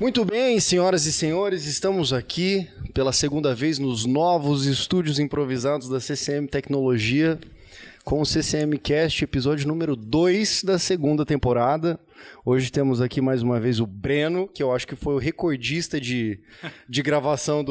Muito bem, senhoras e senhores, estamos aqui pela segunda vez nos novos estúdios improvisados da CCM Tecnologia com o CCM Cast, episódio número 2 da segunda temporada. Hoje temos aqui mais uma vez o Breno, que eu acho que foi o recordista de gravação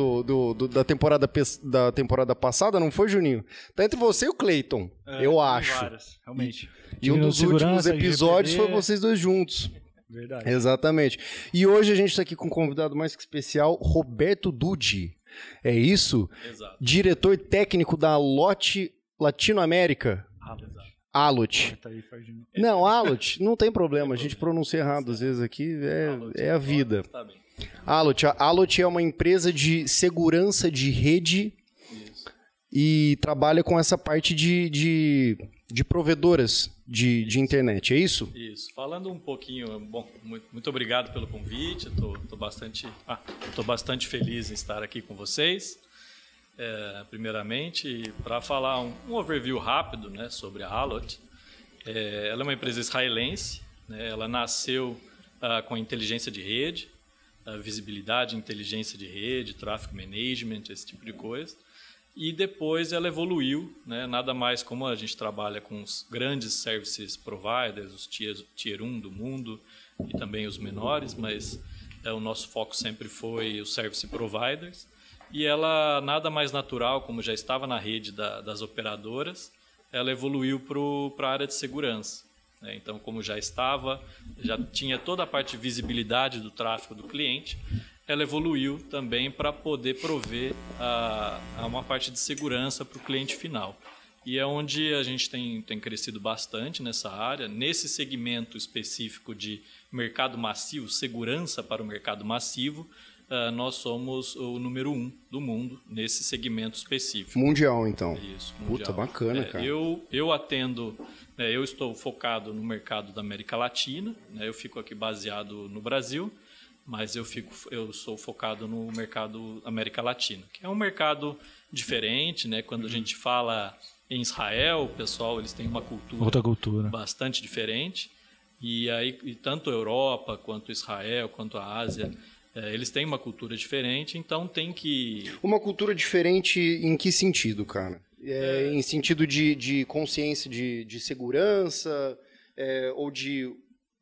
da temporada passada, não foi, Juninho? Tá entre você e o Cleiton, eu acho. Várias, realmente. E um dos últimos episódios foi vocês dois juntos. Verdade. Exatamente. E hoje a gente está aqui com um convidado mais que especial, Roberto Dutti. É isso? Exato. Diretor técnico da Alot Latinoamérica. Alot. Não, Alot, não tem problema. A gente pronuncia errado às vezes aqui, é a vida. Alot. A Alot é uma empresa de segurança de rede e trabalha com essa parte de provedoras de internet, é isso? Isso. Falando um pouquinho, bom, muito obrigado pelo convite, estou bastante feliz em estar aqui com vocês. Primeiramente, para falar um overview rápido, né, sobre a Alot. Ela é uma empresa israelense, né, ela nasceu com inteligência de rede, visibilidade, inteligência de rede, traffic management, esse tipo de coisa. E depois ela evoluiu, né? Nada mais como a gente trabalha com os grandes services providers, os tier 1 do mundo e também os menores, mas o nosso foco sempre foi os service providers. E ela, nada mais natural, como já estava na rede das operadoras, ela evoluiu para a área de segurança. Né? Então, como já tinha toda a parte de visibilidade do tráfego do cliente, ela evoluiu também para poder prover a uma parte de segurança para o cliente final. E é onde a gente tem crescido bastante nessa área, nesse segmento específico de mercado massivo, segurança para o mercado massivo, nós somos o número 1 do mundo nesse segmento específico. Mundial, então. Isso, mundial. Puta, bacana, cara. Eu atendo, eu estou focado no mercado da América Latina, né, eu fico aqui baseado no Brasil, mas eu sou focado no mercado América Latina, que é um mercado diferente, né? Quando a gente fala em Israel, o pessoal eles têm uma outra cultura bastante diferente, e tanto a Europa quanto Israel quanto a Ásia, eles têm uma cultura diferente, então tem que... Uma cultura diferente em que sentido, cara? Em sentido de consciência de segurança, ou de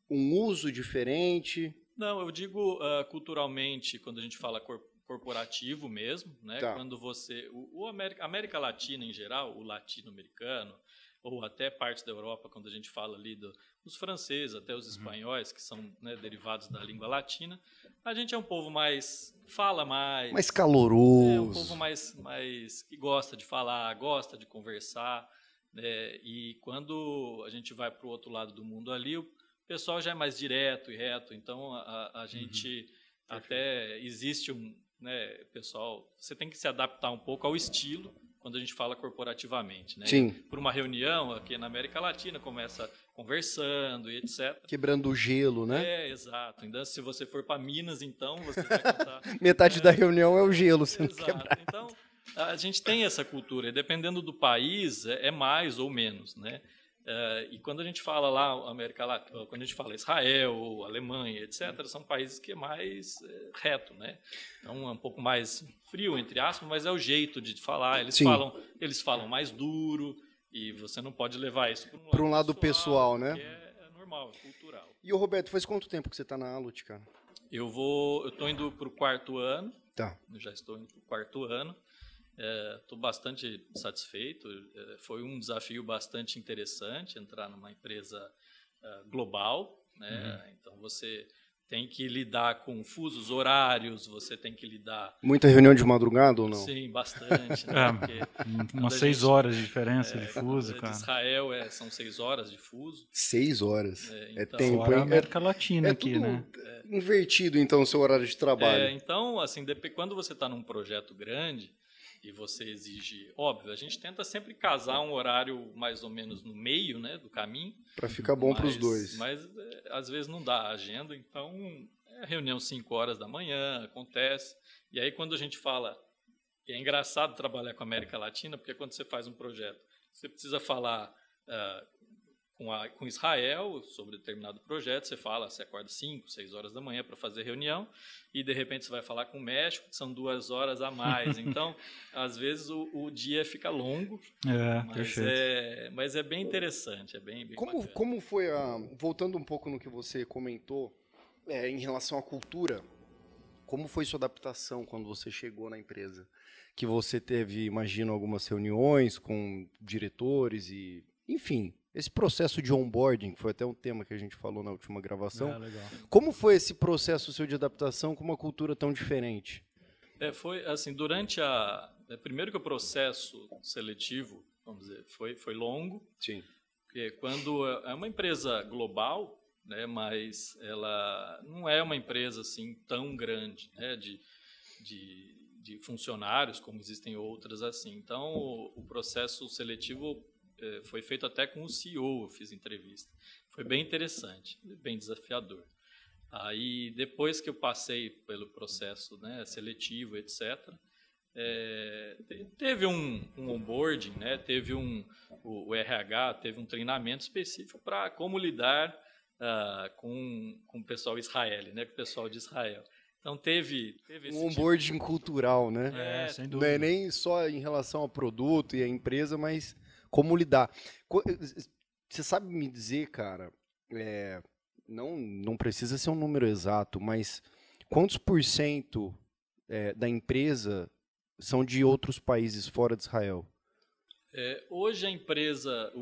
um uso diferente? Não, eu digo culturalmente, quando a gente fala corporativo mesmo, né? Tá. Quando América Latina em geral, o latino-americano, ou até parte da Europa, quando a gente fala ali dos franceses, até os espanhóis, que são, né, derivados da língua latina, a gente é um povo fala mais... Mais caloroso. É um povo mais que gosta de falar, gosta de conversar, né? E quando a gente vai para o outro lado do mundo ali, o pessoal já é mais direto e reto, então a gente até existe né, pessoal, você tem que se adaptar um pouco ao estilo quando a gente fala corporativamente, né? Sim. Por uma reunião aqui na América Latina, começa conversando e etc. Quebrando o gelo, né? Exato. Então, se você for para Minas, então, você vai contar... Metade da reunião é o gelo sendo quebrado. Então, a gente tem essa cultura, e dependendo do país, é mais ou menos, né? E quando a gente fala lá América Latina, quando a gente fala Israel, Alemanha, etc., são países que é mais reto, né? Então é um pouco mais frio, entre aspas, mas é o jeito de falar. Eles falam mais duro e você não pode levar isso para um lado pessoal, né? Que é normal, é cultural. E o Roberto, faz quanto tempo que você está na Alot, cara? Eu estou indo para o 4º ano. Tá. Eu já estou indo para o 4º ano. Estou bastante satisfeito. Foi um desafio bastante interessante entrar numa empresa global, né? Então você tem que lidar com fusos horários, você tem que lidar... Muita reunião de madrugada ou não? Sim, bastante. Né? Umas 6 horas de diferença de fuso, cara. Israel são 6 horas de fuso. 6 horas. Então, tempo. Fora a América Latina aqui, tudo né? invertido, então, o seu horário de trabalho. Então, assim, quando você está num projeto grande e você exige... Óbvio, a gente tenta sempre casar um horário mais ou menos no meio, né, do caminho. Para ficar bom para os dois. Mas às vezes não dá a agenda, então reunião 5 horas da manhã, acontece. E aí quando a gente fala... É engraçado trabalhar com a América Latina, porque quando você faz um projeto, você precisa falar com Israel sobre determinado projeto, você acorda 5, 6 horas da manhã para fazer reunião e de repente você vai falar com o México, que são 2 horas a mais. Então, às vezes o dia fica longo, mas é bem interessante, é bem bacana. Como foi voltando um pouco no que você comentou em relação à cultura, como foi sua adaptação quando você chegou na empresa? Que você teve, imagino, algumas reuniões com diretores e, enfim, esse processo de onboarding, que foi até um tema que a gente falou na última gravação. Legal. Como foi esse processo seu de adaptação com uma cultura tão diferente? Foi assim, primeiro que o processo seletivo, vamos dizer, foi longo. Sim. Porque quando é uma empresa global, né, mas ela não é uma empresa assim tão grande, né, de funcionários como existem outras assim. Então, o processo seletivo foi feito até com o CEO, eu fiz entrevista. Foi bem interessante, bem desafiador. Aí, depois que eu passei pelo processo, né, seletivo, etc., teve um onboarding, né, teve o RH teve um treinamento específico para como lidar com o pessoal israelense, né, com o pessoal de Israel. Então teve esse onboarding cultural, né? Sem dúvida. Não é nem só em relação ao produto e à empresa, mas como lidar. Você sabe me dizer, cara, não precisa ser um número exato, mas quantos % da empresa são de outros países fora de Israel? Hoje a empresa,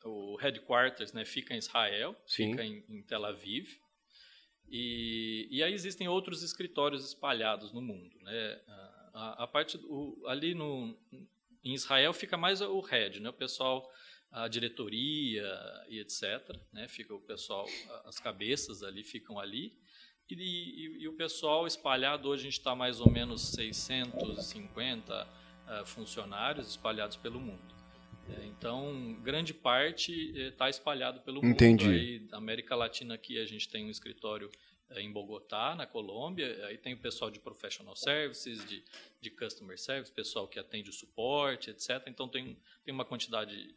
o headquarters, né, fica em Israel, Sim. fica em Tel Aviv, e aí existem outros escritórios espalhados no mundo, né? A parte ali em Israel fica mais o head, né, o pessoal, a diretoria e etc, né, fica o pessoal, as cabeças ali ficam ali. E o pessoal espalhado, hoje a gente está mais ou menos 650 funcionários espalhados pelo mundo. Então, grande parte está espalhado pelo mundo. Entendi. Aí, na América Latina aqui a gente tem um escritório em Bogotá, na Colômbia. Aí tem o pessoal de Professional Services, de Customer Service, pessoal que atende o suporte, etc. Então, tem uma quantidade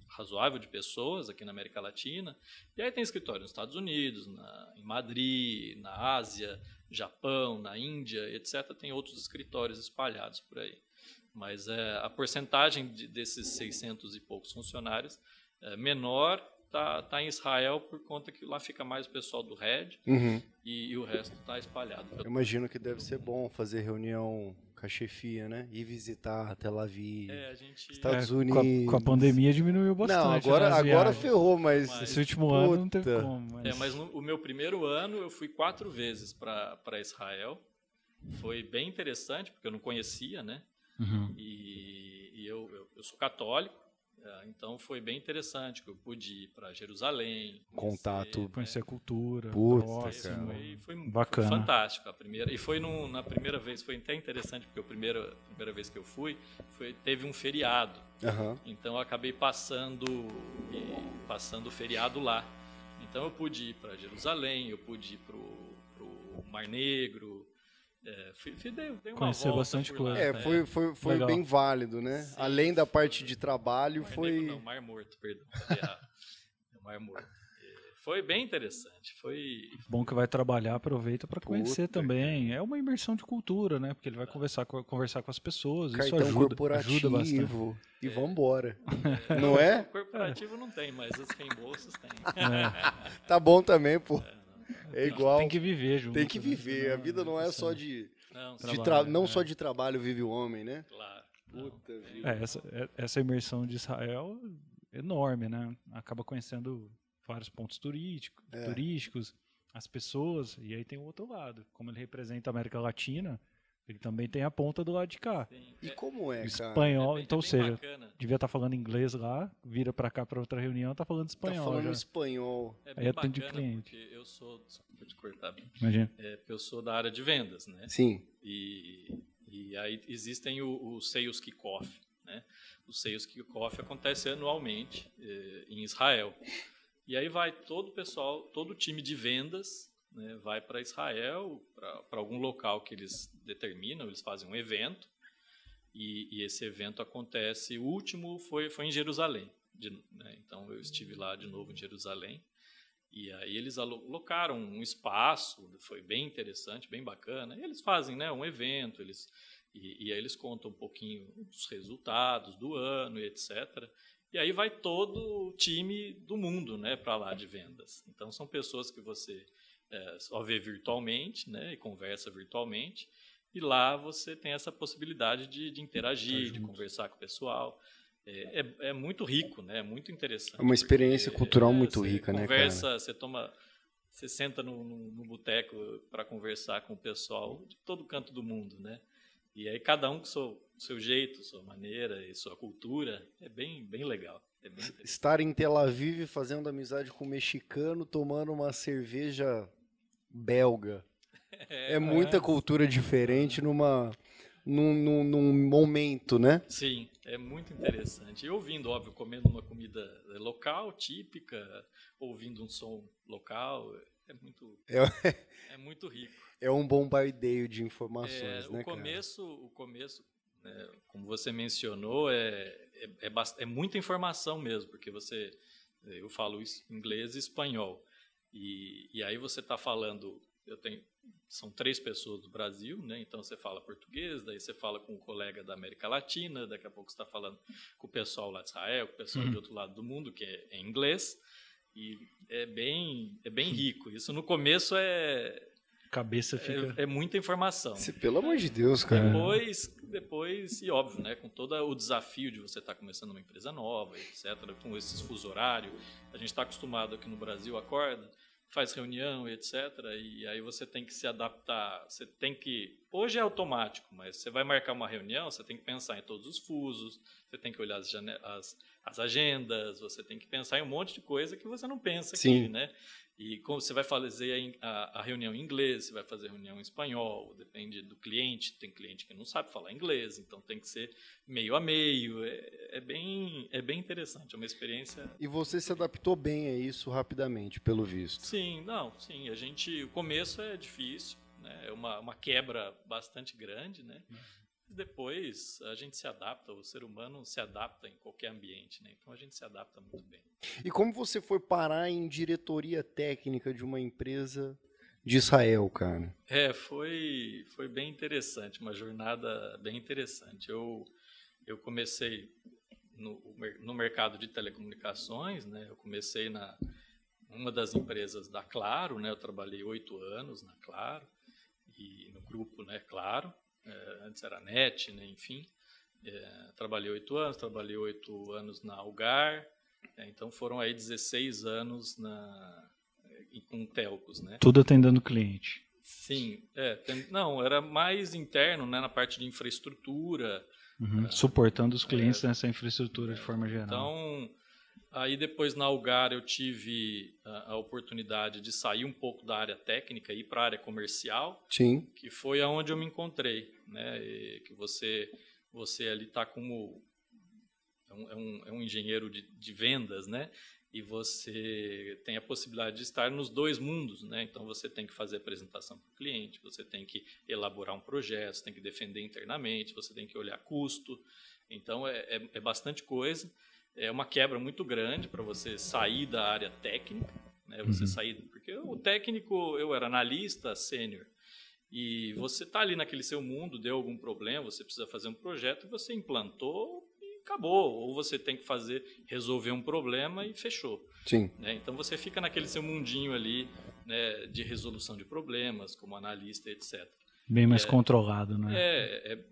razoável de pessoas aqui na América Latina. E aí tem escritório nos Estados Unidos, em Madrid, na Ásia, Japão, na Índia, etc. Tem outros escritórios espalhados por aí. Mas a porcentagem desses 600 e poucos funcionários menor está em Israel por conta que lá fica mais o pessoal do Red e o resto está espalhado. Eu imagino que deve ser bom fazer reunião com a chefia, né? Ir visitar Tel Aviv, Estados Unidos. Com a pandemia diminuiu bastante. Não, agora ferrou, mas esse último ano não teve como. Mas o meu primeiro ano eu fui 4 vezes para Israel. Foi bem interessante, porque eu não conhecia, né? E eu sou católico, então foi bem interessante que eu pude ir para Jerusalém, conhecer a cultura, foi bacana, foi fantástico a primeira, e foi na primeira vez foi até interessante porque a primeira vez que eu fui teve um feriado, então eu acabei passando o feriado lá, então eu pude ir para Jerusalém, eu pude ir para o Mar Negro. Dei uma conhecer volta bastante coisa. Foi bem válido, né? Sim, além da parte de trabalho, Mar Morto, perdão. Mar Morto. Foi bem interessante. Foi bom que vai trabalhar, aproveita para conhecer também. É uma imersão de cultura, né? Porque ele vai conversar com as pessoas. Cartão isso ajuda bastante. E vambora. Não O é? corporativo não tem, mas os reembolsos tem. Tá bom também, pô. É igual. Tem que viver junto. Tem que viver. A vida não é só só de trabalho vive o homem, né? Claro. Puta vida. Essa imersão de Israel é enorme, né? Acaba conhecendo vários pontos turísticos, as pessoas, e aí tem o outro lado. Como ele representa a América Latina, ele também tem a ponta do lado de cá. Sim. E como cara? Espanhol, então, ou seja, bacana. devia estar falando inglês lá, vira para cá para outra reunião, tá falando espanhol. Tá falando já. espanhol. Bem aí atende cliente. Porque eu sou, desculpa te cortar, Imagina. Porque eu sou da área de vendas, né? Sim. E aí existem o Sales Kickoff, né? O Sales Kickoff acontece anualmente em Israel. E aí vai todo o pessoal, todo o time de vendas, né, vai para Israel, para algum local que eles determinam, eles fazem um evento, e esse evento acontece, o último foi em Jerusalém. né? Então eu estive lá de novo em Jerusalém. E aí eles alocaram um espaço, foi bem interessante, bem bacana. E eles fazem, né, um evento, e aí eles contam um pouquinho dos resultados do ano e etc. E aí vai todo o time do mundo, né, para lá de vendas. Então são pessoas que você só vê virtualmente, né, e conversa virtualmente. E lá você tem essa possibilidade de interagir, de conversar com o pessoal. É muito rico, né? É muito interessante. É uma experiência cultural muito rica, né, cara? Você senta no boteco para conversar com o pessoal de todo canto do mundo, né? E aí cada um com seu jeito, sua maneira e sua cultura, é bem legal. Estar em Tel Aviv fazendo amizade com um mexicano, tomando uma cerveja belga. É muita cultura diferente num momento, né? Sim, é muito interessante. E ouvindo, óbvio, comendo uma comida local, típica, ouvindo um som local, é muito rico. É um bombardeio de informações, né, o começo, né, como você mencionou, é muita informação mesmo, porque eu falo inglês e espanhol. E aí você está falando, são 3 pessoas do Brasil, né? Então você fala português, daí você fala com um colega da América Latina, daqui a pouco você está falando com o pessoal lá de Israel, com o pessoal de outro lado do mundo, que é em inglês, e é bem rico. Isso no começo Cabeça fica... é muita informação. Pelo amor de Deus, cara. Depois, e óbvio, né, com todo o desafio de você estar começando uma empresa nova, etc., com esses fuso horário, a gente está acostumado aqui no Brasil, acorda, faz reunião, etc., e aí você tem que se adaptar, hoje é automático, mas você vai marcar uma reunião, você tem que pensar em todos os fusos, você tem que olhar as agendas, você tem que pensar em um monte de coisa que você não pensa aqui, né? E como você vai fazer a reunião em inglês, você vai fazer reunião em espanhol, depende do cliente, tem cliente que não sabe falar inglês, então tem que ser meio a meio, é bem interessante, é uma experiência... E você se adaptou bem a isso rapidamente, pelo visto? Sim, o começo é difícil, né? É uma quebra bastante grande, né? Depois a gente se adapta, o ser humano se adapta em qualquer ambiente, né? Então a gente se adapta muito bem. E como você foi parar em diretoria técnica de uma empresa de Israel, cara? Foi bem interessante, uma jornada bem interessante. Eu comecei no mercado de telecomunicações, né? Eu comecei uma das empresas da Claro, né? Eu trabalhei 8 anos na Claro e no grupo, né, Claro. Antes era NET, né, enfim. Trabalhei 8 anos na Algar, então foram aí 16 anos com telcos, né? Tudo atendendo cliente. Sim, não, era mais interno, né, na parte de infraestrutura. Suportando os clientes nessa infraestrutura de forma geral. Então, aí depois na Algar eu tive a oportunidade de sair um pouco da área técnica e ir para a área comercial. Sim. Que foi aonde eu me encontrei, né? E que você ali está como um engenheiro de vendas, né? E você tem a possibilidade de estar nos 2 mundos, né? Então você tem que fazer apresentação para o cliente, você tem que elaborar um projeto, você tem que defender internamente, você tem que olhar custo. Então é bastante coisa. É uma quebra muito grande para você sair da área técnica, né? Você sair, porque o técnico, eu era analista sênior, e você está ali naquele seu mundo, deu algum problema, você precisa fazer um projeto, você implantou e acabou. Ou você tem que resolver um problema e fechou. Sim. Né? Então você fica naquele seu mundinho ali, né, de resolução de problemas, como analista, etc. Bem mais controlado, né?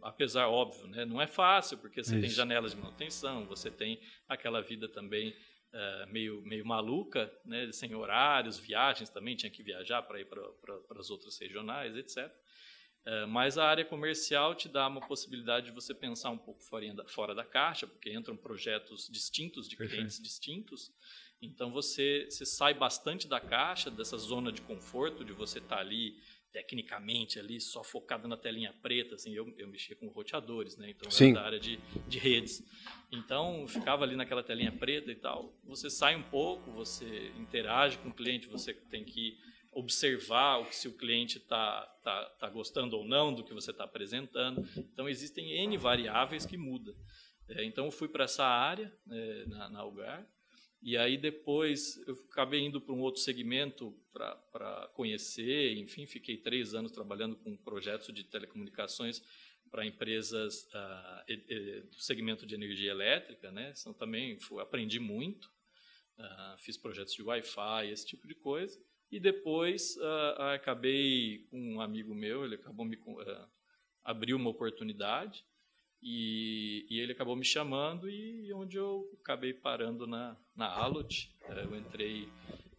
Apesar, óbvio, né, não é fácil, porque você tem janelas de manutenção, você tem aquela vida também meio maluca, né, sem horários, viagens também, tinha que viajar para ir para as outras regionais, etc. Mas a área comercial te dá uma possibilidade de você pensar um pouco fora da caixa, porque entram projetos distintos de clientes distintos. Então você sai bastante da caixa, dessa zona de conforto, de você estar ali tecnicamente ali só focado na telinha preta, assim, eu mexia com roteadores, né? Então era da área de redes. Então ficava ali naquela telinha preta e tal. Você sai um pouco, você interage com o cliente, você tem que observar se o cliente está gostando ou não do que você está apresentando. Então existem N variáveis que mudam. Então eu fui para essa área na Algar, e aí depois eu acabei indo para um outro segmento para conhecer, enfim, fiquei 3 anos trabalhando com projetos de telecomunicações para empresas do segmento de energia elétrica, né? Então também aprendi muito, fiz projetos de Wi-Fi, esse tipo de coisa, e depois acabei com um amigo meu, ele acabou abriu uma oportunidade, e ele acabou me chamando, e onde eu acabei parando na Allot.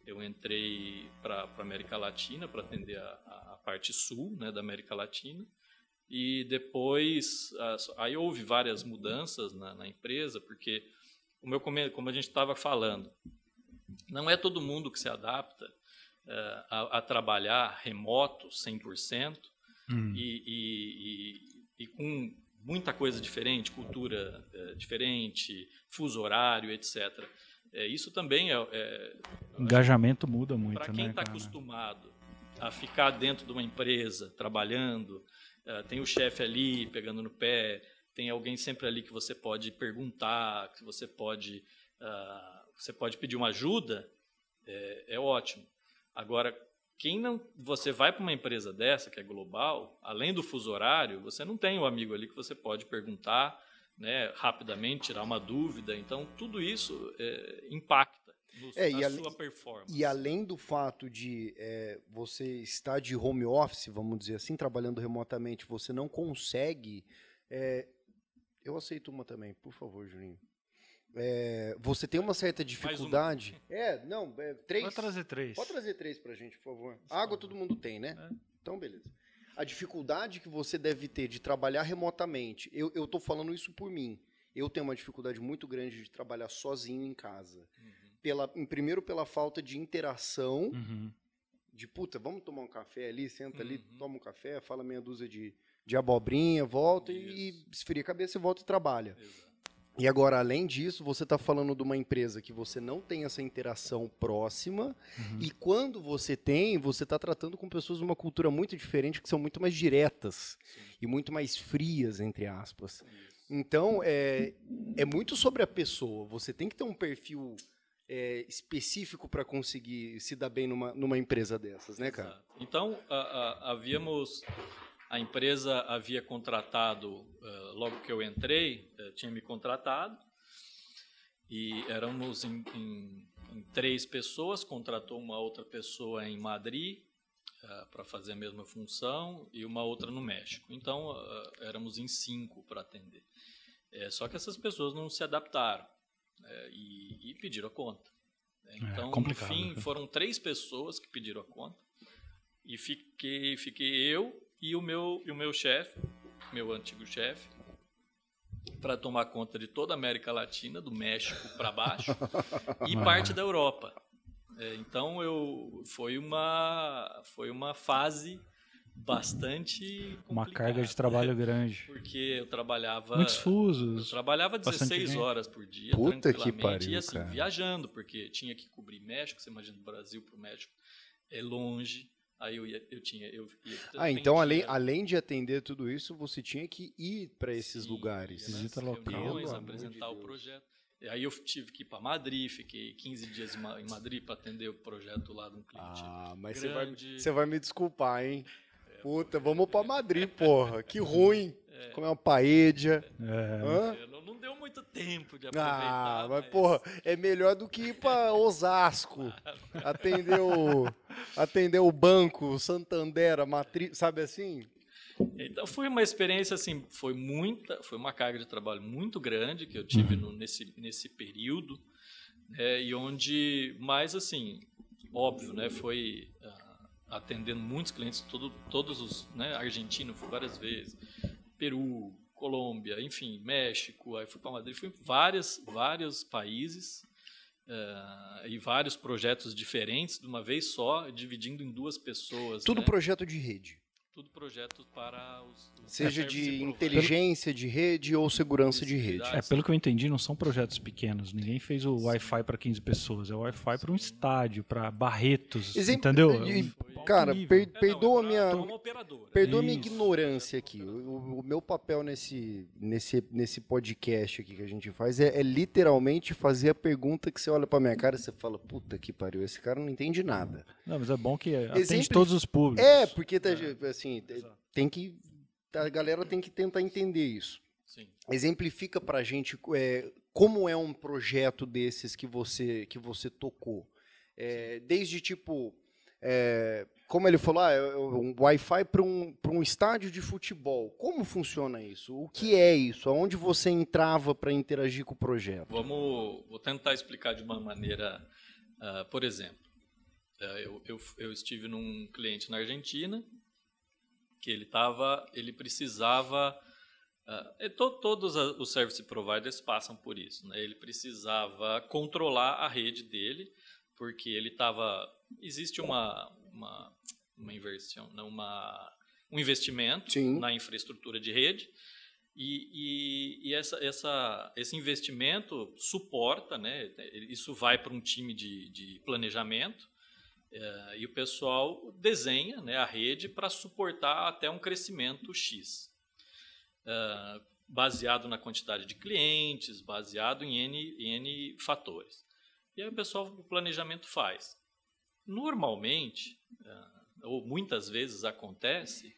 Eu entrei para a América Latina, para atender a parte sul, né, da América Latina, e depois aí houve várias mudanças na empresa, porque como a gente estava falando, não é todo mundo que se adapta a trabalhar remoto 100%, e com muita coisa diferente, cultura diferente, fuso horário, etc. Isso também engajamento muda muito, para quem está acostumado a ficar dentro de uma empresa, trabalhando, tem o chefe ali pegando no pé, tem alguém sempre ali que você pode perguntar, que você pode pedir uma ajuda, é ótimo. Agora, você vai para uma empresa dessa, que é global, além do fuso horário, você não tem um amigo ali que você pode perguntar, né, rapidamente, tirar uma dúvida. Então, tudo isso impacta na sua performance. E além do fato de você estar de home office, vamos dizer assim, trabalhando remotamente, você não consegue... eu aceito uma também, por favor, Juninho. Você tem uma certa dificuldade. Não, 3. Pode trazer 3. Pode trazer 3 pra gente, por favor. Água todo mundo tem, né? Então, beleza. A dificuldade que você deve ter de trabalhar remotamente, eu tô falando isso por mim. Eu tenho uma dificuldade muito grande de trabalhar sozinho em casa. Primeiro pela falta de interação, de vamos tomar um café ali, senta ali, toma um café, fala meia dúzia de abobrinha, volta e esfria a cabeça e volta e trabalha. Exato. E agora, além disso, você está falando de uma empresa que você não tem essa interação próxima, e quando você tem, você está tratando com pessoas de uma cultura muito diferente, que são muito mais diretas e muito mais frias, entre aspas. Então, é muito sobre a pessoa. Você tem que ter um perfil específico para conseguir se dar bem numa empresa dessas, né, cara? Exato. Então, a empresa havia contratado, logo que eu entrei, tinha me contratado, e éramos em 3 pessoas, contratou uma outra pessoa em Madrid para fazer a mesma função e uma outra no México. Então, éramos em 5 para atender. Só que essas pessoas não se adaptaram e pediram a conta. Então, no fim, foram 3 pessoas que pediram a conta, e fiquei eu e o meu chefe, meu antigo chefe, para tomar conta de toda a América Latina, do México para baixo, e parte da Europa. Então, foi uma fase bastante complicada. Uma carga de trabalho grande. Porque eu trabalhava... Muitos fusos. Eu trabalhava 16 horas por dia, tranquilamente, que pariu, e assim, cara. viajando, porque tinha que cobrir México, você imagina, do Brasil para o México é longe. Aí eu ia então além de atender tudo isso, você tinha que ir para esses lugares. Visita local. Apresentar o projeto. E aí eu tive que ir para Madrid, fiquei 15 dias em Madrid para atender o projeto lá de um cliente. Mas grande. Você vai me desculpar, hein? Vamos para Madrid, porra. Que ruim. Comer uma paella. Não deu muito tempo de aproveitar. Mas porra, é melhor do que ir para Osasco. Atender o banco, Santander, a matriz, sabe assim? Então foi uma experiência assim, foi uma carga de trabalho muito grande que eu tive nesse período, e onde, mais assim, óbvio, né, foi atendendo muitos clientes, todos os, né, argentino, fui várias vezes, Peru, Colômbia, enfim, México, aí fui para Madrid, fui em vários países, e vários projetos diferentes de uma vez só, dividindo em 2 pessoas. Tudo, né? Projeto de rede. Tudo projeto para seja de inteligência de rede ou segurança de rede. Pelo que eu entendi, não são projetos pequenos. Ninguém fez o Wi-Fi para 15 pessoas. É o Wi-Fi para um estádio, para Barretos, entendeu? Cara, perdoa a minha... uma operadora. Perdoa a minha ignorância aqui. O meu papel nesse podcast aqui que a gente faz é literalmente fazer a pergunta que você olha pra minha cara e você fala, puta que pariu, esse cara não entende nada. Não, mas é bom que atende todos os públicos. Porque assim, a galera tem que tentar entender isso. Sim. Exemplifica pra gente como é um projeto desses que você tocou. Desde tipo... como ele falou, um Wi-Fi para um estádio de futebol. Como funciona isso? O que é isso? Aonde você entrava para interagir com o projeto? Vou tentar explicar de uma maneira, por exemplo, eu estive num cliente na Argentina que ele precisava, todos os service providers passam por isso, né? Ele precisava controlar a rede dele, porque existe uma inversão, um investimento Sim. na infraestrutura de rede e esse investimento suporta, né? Isso vai para um time de planejamento e o pessoal desenha, né, a rede para suportar até um crescimento X, baseado na quantidade de clientes, baseado em N fatores. E aí o planejamento faz. Normalmente, ou muitas vezes acontece,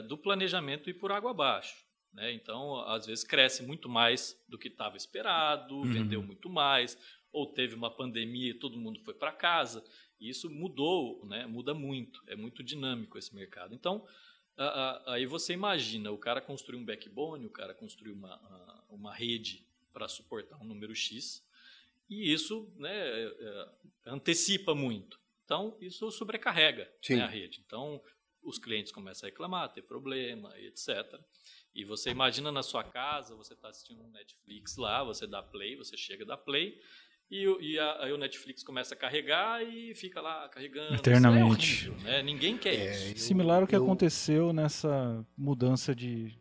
do planejamento ir por água abaixo, né? Então, às vezes cresce muito mais do que estava esperado, vendeu muito mais, ou teve uma pandemia e todo mundo foi para casa. E isso mudou, né? Muda muito, é muito dinâmico esse mercado. Então, aí você imagina, o cara construiu um backbone, o cara construiu uma rede para suportar um número X, e isso, né, antecipa muito. Então, isso sobrecarrega, né, a rede. Então, os clientes começam a reclamar, a ter problema, etc. E você imagina na sua casa, você está assistindo um Netflix lá, você dá play, você chega a dar play, aí o Netflix começa a carregar e fica lá carregando. Eternamente. Isso é horrível, né? Ninguém quer isso. Similar ao que aconteceu nessa mudança de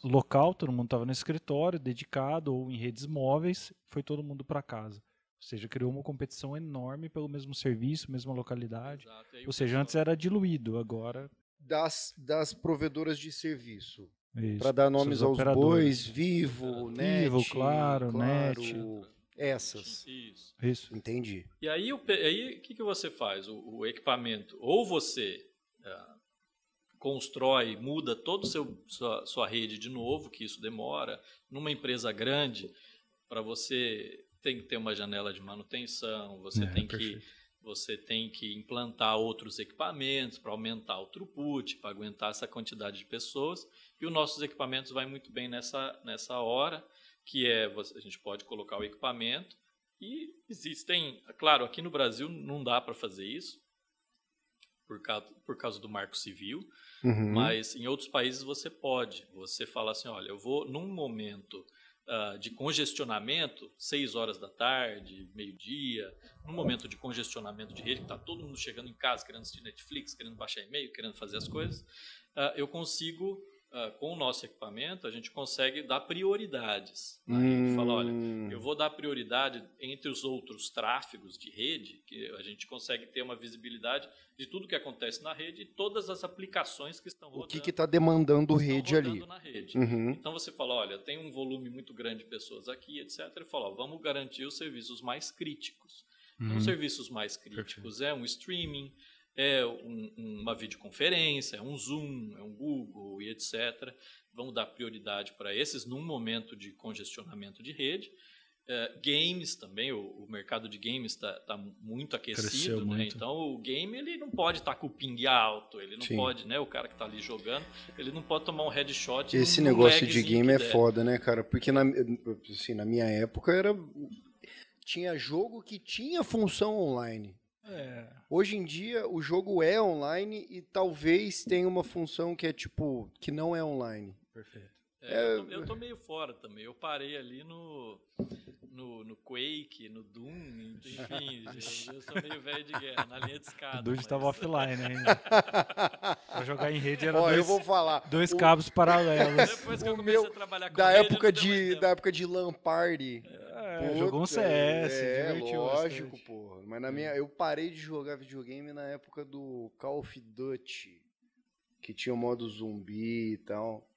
local, todo mundo estava no escritório, dedicado, ou em redes móveis, foi todo mundo para casa. Ou seja, criou uma competição enorme pelo mesmo serviço, mesma localidade. Ou seja, antes era diluído, agora... Das provedoras de serviço. Isso, para dar nomes aos bois, Vivo, Net, Claro, Net. Essas. Isso. Entendi. E aí o que você faz? O equipamento, ou você constrói, muda toda sua rede de novo, que isso demora. Numa empresa grande, para você tem que ter uma janela de manutenção, você tem que implantar outros equipamentos para aumentar o throughput, para aguentar essa quantidade de pessoas. E os nossos equipamentos vai muito bem nessa hora, que a gente pode colocar o equipamento. E existem, claro, aqui no Brasil não dá para fazer isso, por causa do Marco Civil, mas em outros países você pode. Você fala assim, olha, eu vou num momento de congestionamento, 6 horas da tarde, meio-dia, num momento de congestionamento de rede, que está todo mundo chegando em casa, querendo assistir Netflix, querendo baixar e-mail, querendo fazer as coisas, eu consigo, com o nosso equipamento, a gente consegue dar prioridades. A gente fala, olha, eu vou dar prioridade entre os outros tráfegos de rede, que a gente consegue ter uma visibilidade de tudo que acontece na rede e todas as aplicações que estão rodando. O que está demandando rede ali. Na rede. Então você fala, olha, tem um volume muito grande de pessoas aqui, etc. E fala, ó, vamos garantir os serviços mais críticos. Então, os serviços mais críticos é um streaming, é uma videoconferência, é um Zoom, é um Google e etc. Vamos dar prioridade para esses num momento de congestionamento de rede. Games também, o mercado de games está muito aquecido, né? Muito. Então o game ele não pode estar com o ping alto, ele não pode, né? O cara que está ali jogando, ele não pode tomar um headshot. Esse negócio de game é foda, né, cara? Porque na minha época tinha jogo que tinha função online. Hoje em dia o jogo é online e talvez tenha uma função que é tipo que não é online. Perfeito. Eu tô meio fora também. Eu parei ali no Quake, no Doom, enfim, eu sou meio velho de guerra, na linha de escada. O Dude estava offline ainda. Pra jogar em rede era eu vou falar. 2 cabos paralelos. Depois que eu comecei a trabalhar com da rede, época de LAN Party. jogou um CS, divertiu lógico, bastante. Porra. Mas eu parei de jogar videogame na época do Call of Duty, que tinha o modo zumbi e tal.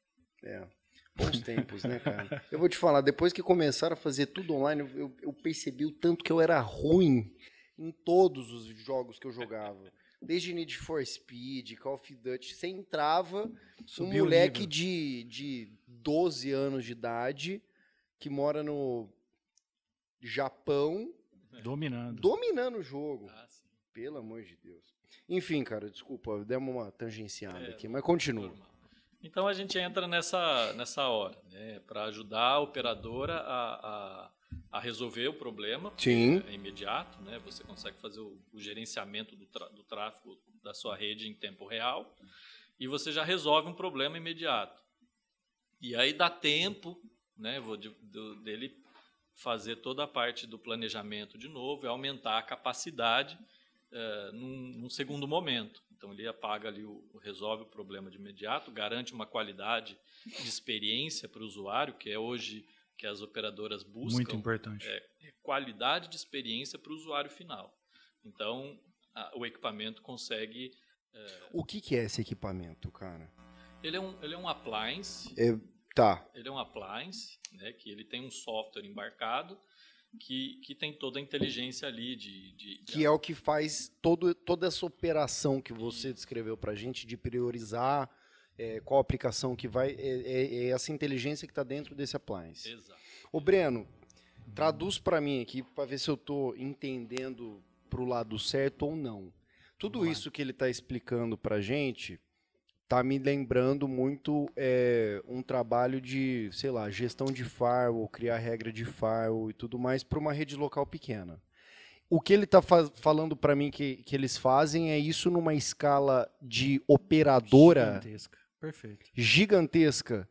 Bons tempos, né, cara? Eu vou te falar, depois que começaram a fazer tudo online, eu percebi o tanto que eu era ruim em todos os jogos que eu jogava. Desde Need for Speed, Call of Duty, você entrava, um moleque de 12 anos de idade, que mora no Japão, dominando o jogo. Sim. Pelo amor de Deus. Enfim, cara, desculpa, demos uma tangenciada aqui, mas continua. Normal. Então a gente entra nessa hora, né, para ajudar a operadora a resolver o problema. Sim. É imediato, né? Você consegue fazer o gerenciamento do tráfego da sua rede em tempo real e você já resolve um problema imediato. E aí dá tempo, né, dele fazer toda a parte do planejamento de novo e aumentar a capacidade num segundo momento. Então ele apaga ali, resolve o problema de imediato, garante uma qualidade de experiência para o usuário, que é hoje que as operadoras buscam. Muito importante. Qualidade de experiência para o usuário final. Então o equipamento consegue... O que é esse equipamento, cara? Ele é um appliance. Tá. Ele é um appliance, né, que ele tem um software embarcado que tem toda a inteligência ali que é o que faz toda essa operação que você descreveu pra gente de priorizar qual aplicação que vai, é essa inteligência que está dentro desse appliance. Exato. Ô Breno, traduz para mim aqui para ver se eu tô entendendo pro lado certo ou não. Tudo isso que ele está explicando pra gente tá me lembrando muito um trabalho de, sei lá, gestão de firewall, criar regra de firewall e tudo mais para uma rede local pequena. O que ele está falando para mim que eles fazem é isso numa escala de operadora gigantesca. Perfeito. Gigantesca.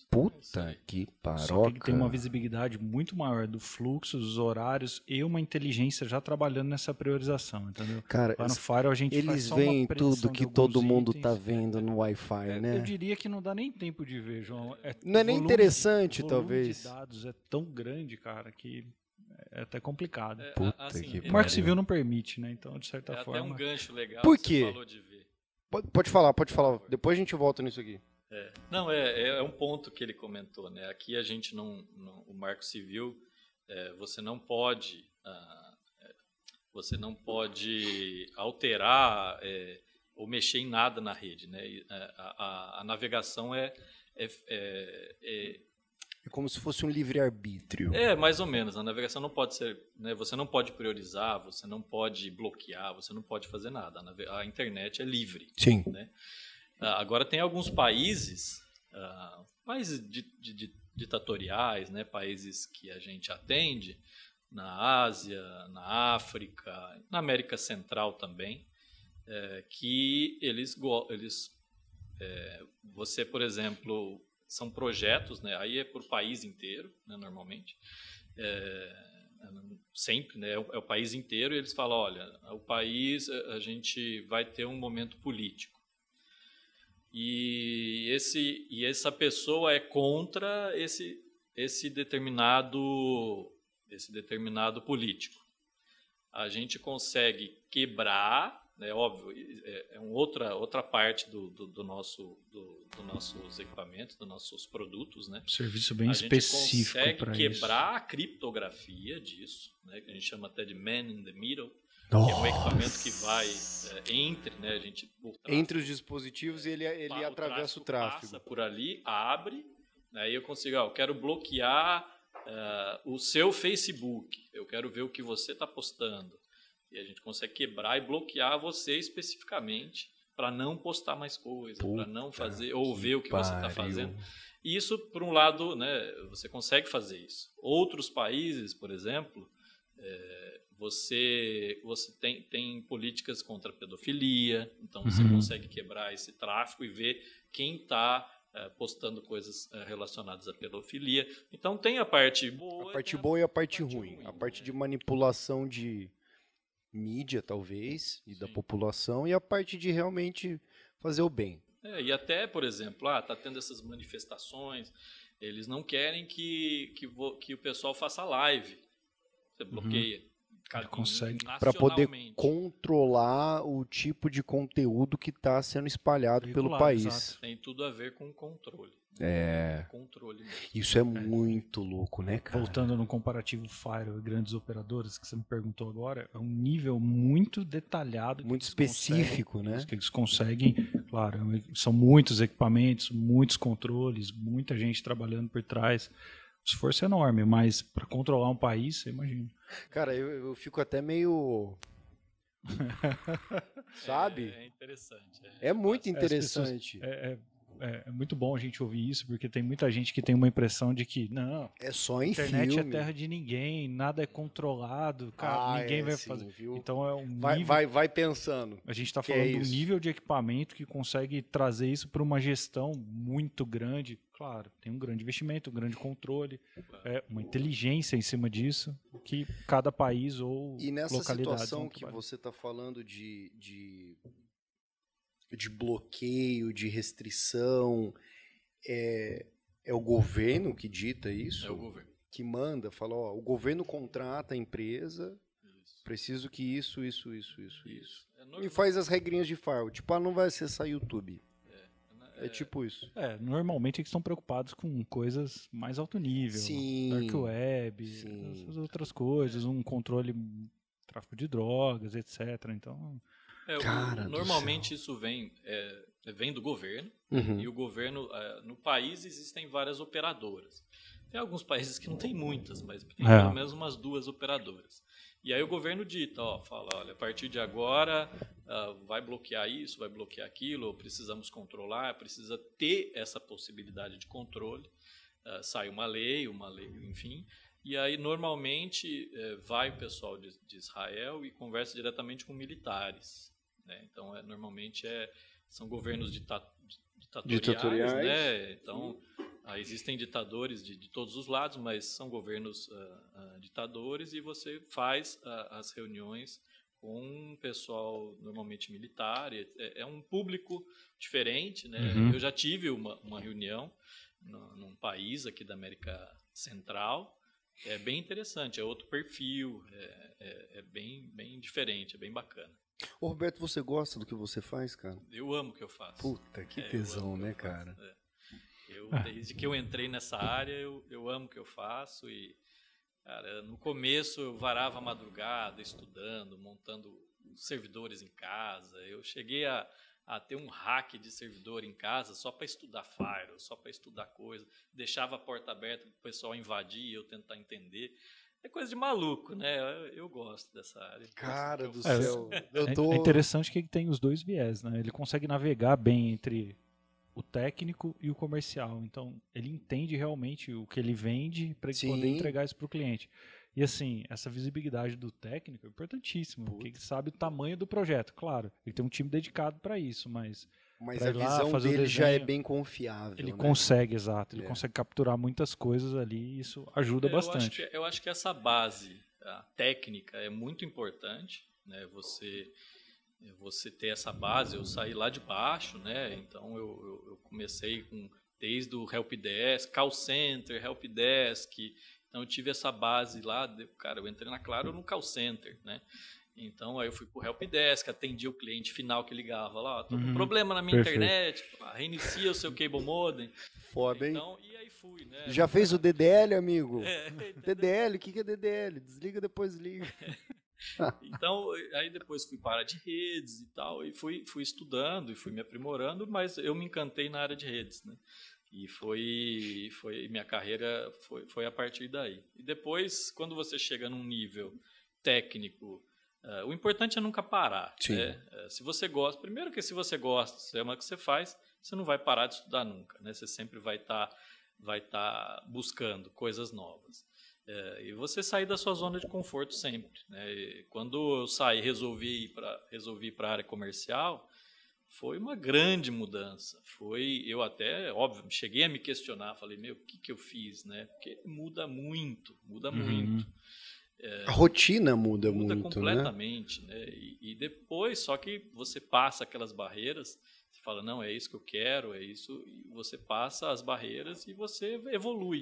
Puta que paroca. Só que ele tem uma visibilidade muito maior do fluxo, dos horários e uma inteligência já trabalhando nessa priorização, entendeu? Cara, lá no Firewall a gente eles faz só veem uma predição tudo que de todo alguns mundo itens. tá vendo no Wi-Fi, né? Eu diria que não dá nem tempo de ver, João. Não é nem interessante, volume talvez. de dados é tão grande, cara, que é até complicado. Puta assim, que O Marco Civil não permite, né? Então, de certa forma... É até um gancho legal Por que quê? você falou de ver. Pode falar. Depois a gente volta nisso aqui. Não, é um ponto que ele comentou, né? Aqui a gente o Marco Civil, você não pode alterar ou mexer em nada na rede, né? A navegação é como se fosse um livre-arbítrio. mais ou menos. A navegação não pode ser, né? Você não pode priorizar, você não pode bloquear, você não pode fazer nada. A internet é livre. Sim. Né? Agora tem alguns países ditatoriais, né? Países que a gente atende, na Ásia, na África, na América Central também, que você, por exemplo, são projetos, né? Aí é por país inteiro, né? Normalmente, sempre, né? É o país inteiro e eles falam, olha, o país, a gente vai ter um momento político. E essa pessoa é contra esse determinado político. A gente consegue quebrar, né, óbvio, outra parte dos nossos equipamentos, dos nossos produtos, né? Serviço bem específico para isso. A gente consegue quebrar a criptografia disso, né, que a gente chama até de man in the middle. Nossa. Que é um equipamento que vai entre, né, a gente entre os dispositivos e ele atravessa o tráfego. Passa por ali, abre, aí eu consigo, eu quero bloquear o seu Facebook, eu quero ver o que você está postando. E a gente consegue quebrar e bloquear você especificamente para não postar mais coisa, para não fazer ou ver o que você está fazendo. E isso, por um lado, né, você consegue fazer isso. Outros países, por exemplo, você tem políticas contra a pedofilia, então você consegue quebrar esse tráfego e ver quem está postando coisas relacionadas à pedofilia. Então tem a parte boa. A parte boa e a parte ruim. A parte de manipulação de mídia, talvez, e da população, e a parte de realmente fazer o bem. E até, por exemplo, tá tendo essas manifestações, Eles não querem que o pessoal faça live. Você bloqueia. Consegue. Para poder controlar o tipo de conteúdo que está sendo espalhado pelo país. Exato. Tem tudo a ver com controle. Controle mesmo. Isso é muito louco, né, cara? Voltando no comparativo Firewall e grandes operadoras que você me perguntou agora, é um nível muito detalhado. Muito específico, né? Que eles conseguem, claro, são muitos equipamentos, muitos controles, muita gente trabalhando por trás. O esforço é enorme, mas para controlar um país, você imagina. Cara, eu fico até meio... Sabe? É interessante. É muito interessante. É muito bom a gente ouvir isso, porque tem muita gente que tem uma impressão de que não, é só em internet filme. é terra de ninguém, nada é controlado, cara, ninguém vai fazer. Viu? Então é um nível... vai pensando. A gente está falando de um nível de equipamento que consegue trazer isso para uma gestão muito grande. Claro, tem um grande investimento, um grande controle, uma inteligência em cima disso, que cada país ou e nessa localidade situação que você está falando de bloqueio, de restrição, é o governo que dita isso? É o governo. Que manda, fala, ó, o governo contrata a empresa, preciso que isso. E faz as regrinhas de firewall, tipo, não vai acessar YouTube. É tipo isso. Normalmente eles estão preocupados com coisas mais alto nível. Sim. Dark web, essas outras coisas, um controle, tráfico de drogas, etc. Então... normalmente isso vem do governo, e o governo, no país existem várias operadoras. Tem alguns países que não tem muitas, mas tem pelo menos umas 2 operadoras. E aí o governo dita, fala, olha, a partir de agora vai bloquear isso, vai bloquear aquilo, ou precisamos controlar, precisa ter essa possibilidade de controle. Sai uma lei, enfim. E aí, normalmente, vai o pessoal de Israel e conversa diretamente com militares. Né? Então, normalmente são governos ditatoriais. Né? Então, existem ditadores de todos os lados, mas são governos ditadores, e você faz as reuniões com um pessoal normalmente militar. É um público diferente. Né? Eu já tive uma reunião num país aqui da América Central. É bem interessante, é outro perfil, é bem diferente, é bem bacana. Ô Roberto, você gosta do que você faz, cara? Eu amo o que eu faço. Puta, que tesão, né, cara? Desde que eu entrei nessa área, eu amo o que eu faço. E, cara, no começo eu varava a madrugada estudando, montando servidores em casa. Eu cheguei a ter um hack de servidor em casa só para estudar firewall, só para estudar coisa. Deixava a porta aberta para o pessoal invadir e eu tentar entender. É coisa de maluco, né? Eu gosto dessa área. Cara do céu. É interessante que ele tem os dois viés, né? Ele consegue navegar bem entre o técnico e o comercial. Então, ele entende realmente o que ele vende para ele poder entregar isso para o cliente. E assim, essa visibilidade do técnico é importantíssima, porque ele sabe o tamanho do projeto. Claro, ele tem um time dedicado para isso, mas a visão dele já é bem confiável. Ele né? consegue, exato. Ele consegue capturar muitas coisas ali e isso ajuda bastante. Eu acho que essa base técnica é muito importante, né? Você ter essa base. Eu saí lá de baixo, né? Então eu comecei desde o helpdesk, call center, helpdesk. Então eu tive essa base lá, cara, eu entrei na Claro no call center, né? Então aí eu fui pro helpdesk, atendi o cliente final que ligava lá, tô com problema na minha internet, reinicia o seu cable modem. Foda, hein? Então, e aí fui, né? Já fez o DDL, amigo? DDL, o que é DDL? Desliga, depois liga. Então, aí depois fui para a área de redes e tal, e fui estudando e fui me aprimorando, mas eu me encantei na área de redes, né? E minha carreira foi a partir daí. E depois, quando você chega num nível técnico, o importante é nunca parar. Né? Se você gosta, primeiro que se você gosta, você ama o que você faz, você não vai parar de estudar nunca. Né? Você sempre vai estar buscando coisas novas. E você sair da sua zona de conforto sempre. Né? E quando eu saí, resolvi ir para a área comercial, foi uma grande mudança. Eu até, óbvio, cheguei a me questionar, falei, o que eu fiz, né? Porque muda muito. A rotina muda muito, completamente, né? E depois, só que você passa aquelas barreiras, Você fala, não, é isso que eu quero, é isso, e você passa as barreiras e você evolui.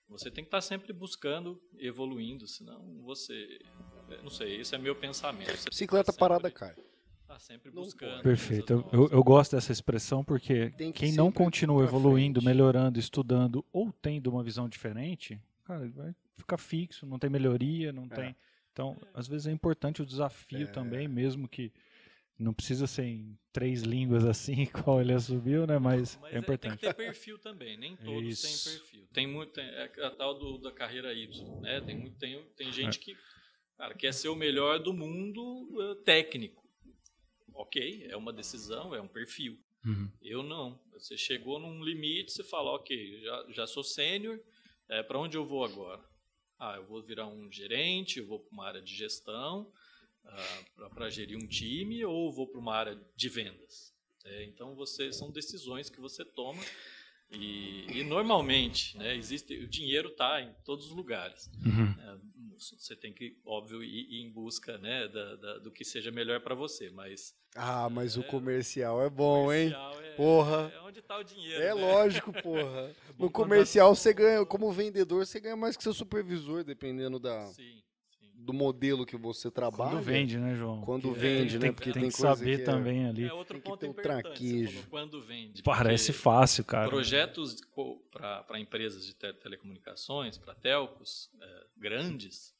Você tem que estar sempre buscando, evoluindo, senão você... Não sei, esse é meu pensamento. Você Bicicleta parada cai. Tá sempre buscando. Perfeito. Eu gosto dessa expressão porque quem não continua evoluindo, melhorando, estudando ou tendo uma visão diferente, cara, vai ficar fixo, não tem melhoria, não tem... Então, às vezes é importante o desafio também, mesmo que não precisa ser em 3 línguas assim, qual ele assumiu, né? Mas é importante. Tem que ter perfil também, nem todos têm perfil. Tem muito, é a tal da carreira Y, né? Tem gente que, cara, quer ser o melhor do mundo técnico. Ok, é uma decisão, é um perfil. Eu não. Você chegou num limite, você fala, ok, já sou sênior, para onde eu vou agora? Eu vou virar um gerente, eu vou para uma área de gestão, para gerir um time, ou vou para uma área de vendas. Então, são decisões que você toma e normalmente, né, o dinheiro está em todos os lugares. Você tem que, óbvio, ir em busca, né, do que seja melhor para você, mas... mas o comercial é bom, hein? Porra. É onde está o dinheiro, É né? lógico, porra. No comercial, você ganha, como vendedor, você ganha mais que seu supervisor, dependendo do modelo que você trabalha. Quando vende, né, João? Quando vende, né? Porque tem que saber também ali. Outro tem que ponto ter um importante, traquejo. quando vende. Parece fácil, cara. Projetos para empresas de telecomunicações, para telcos grandes,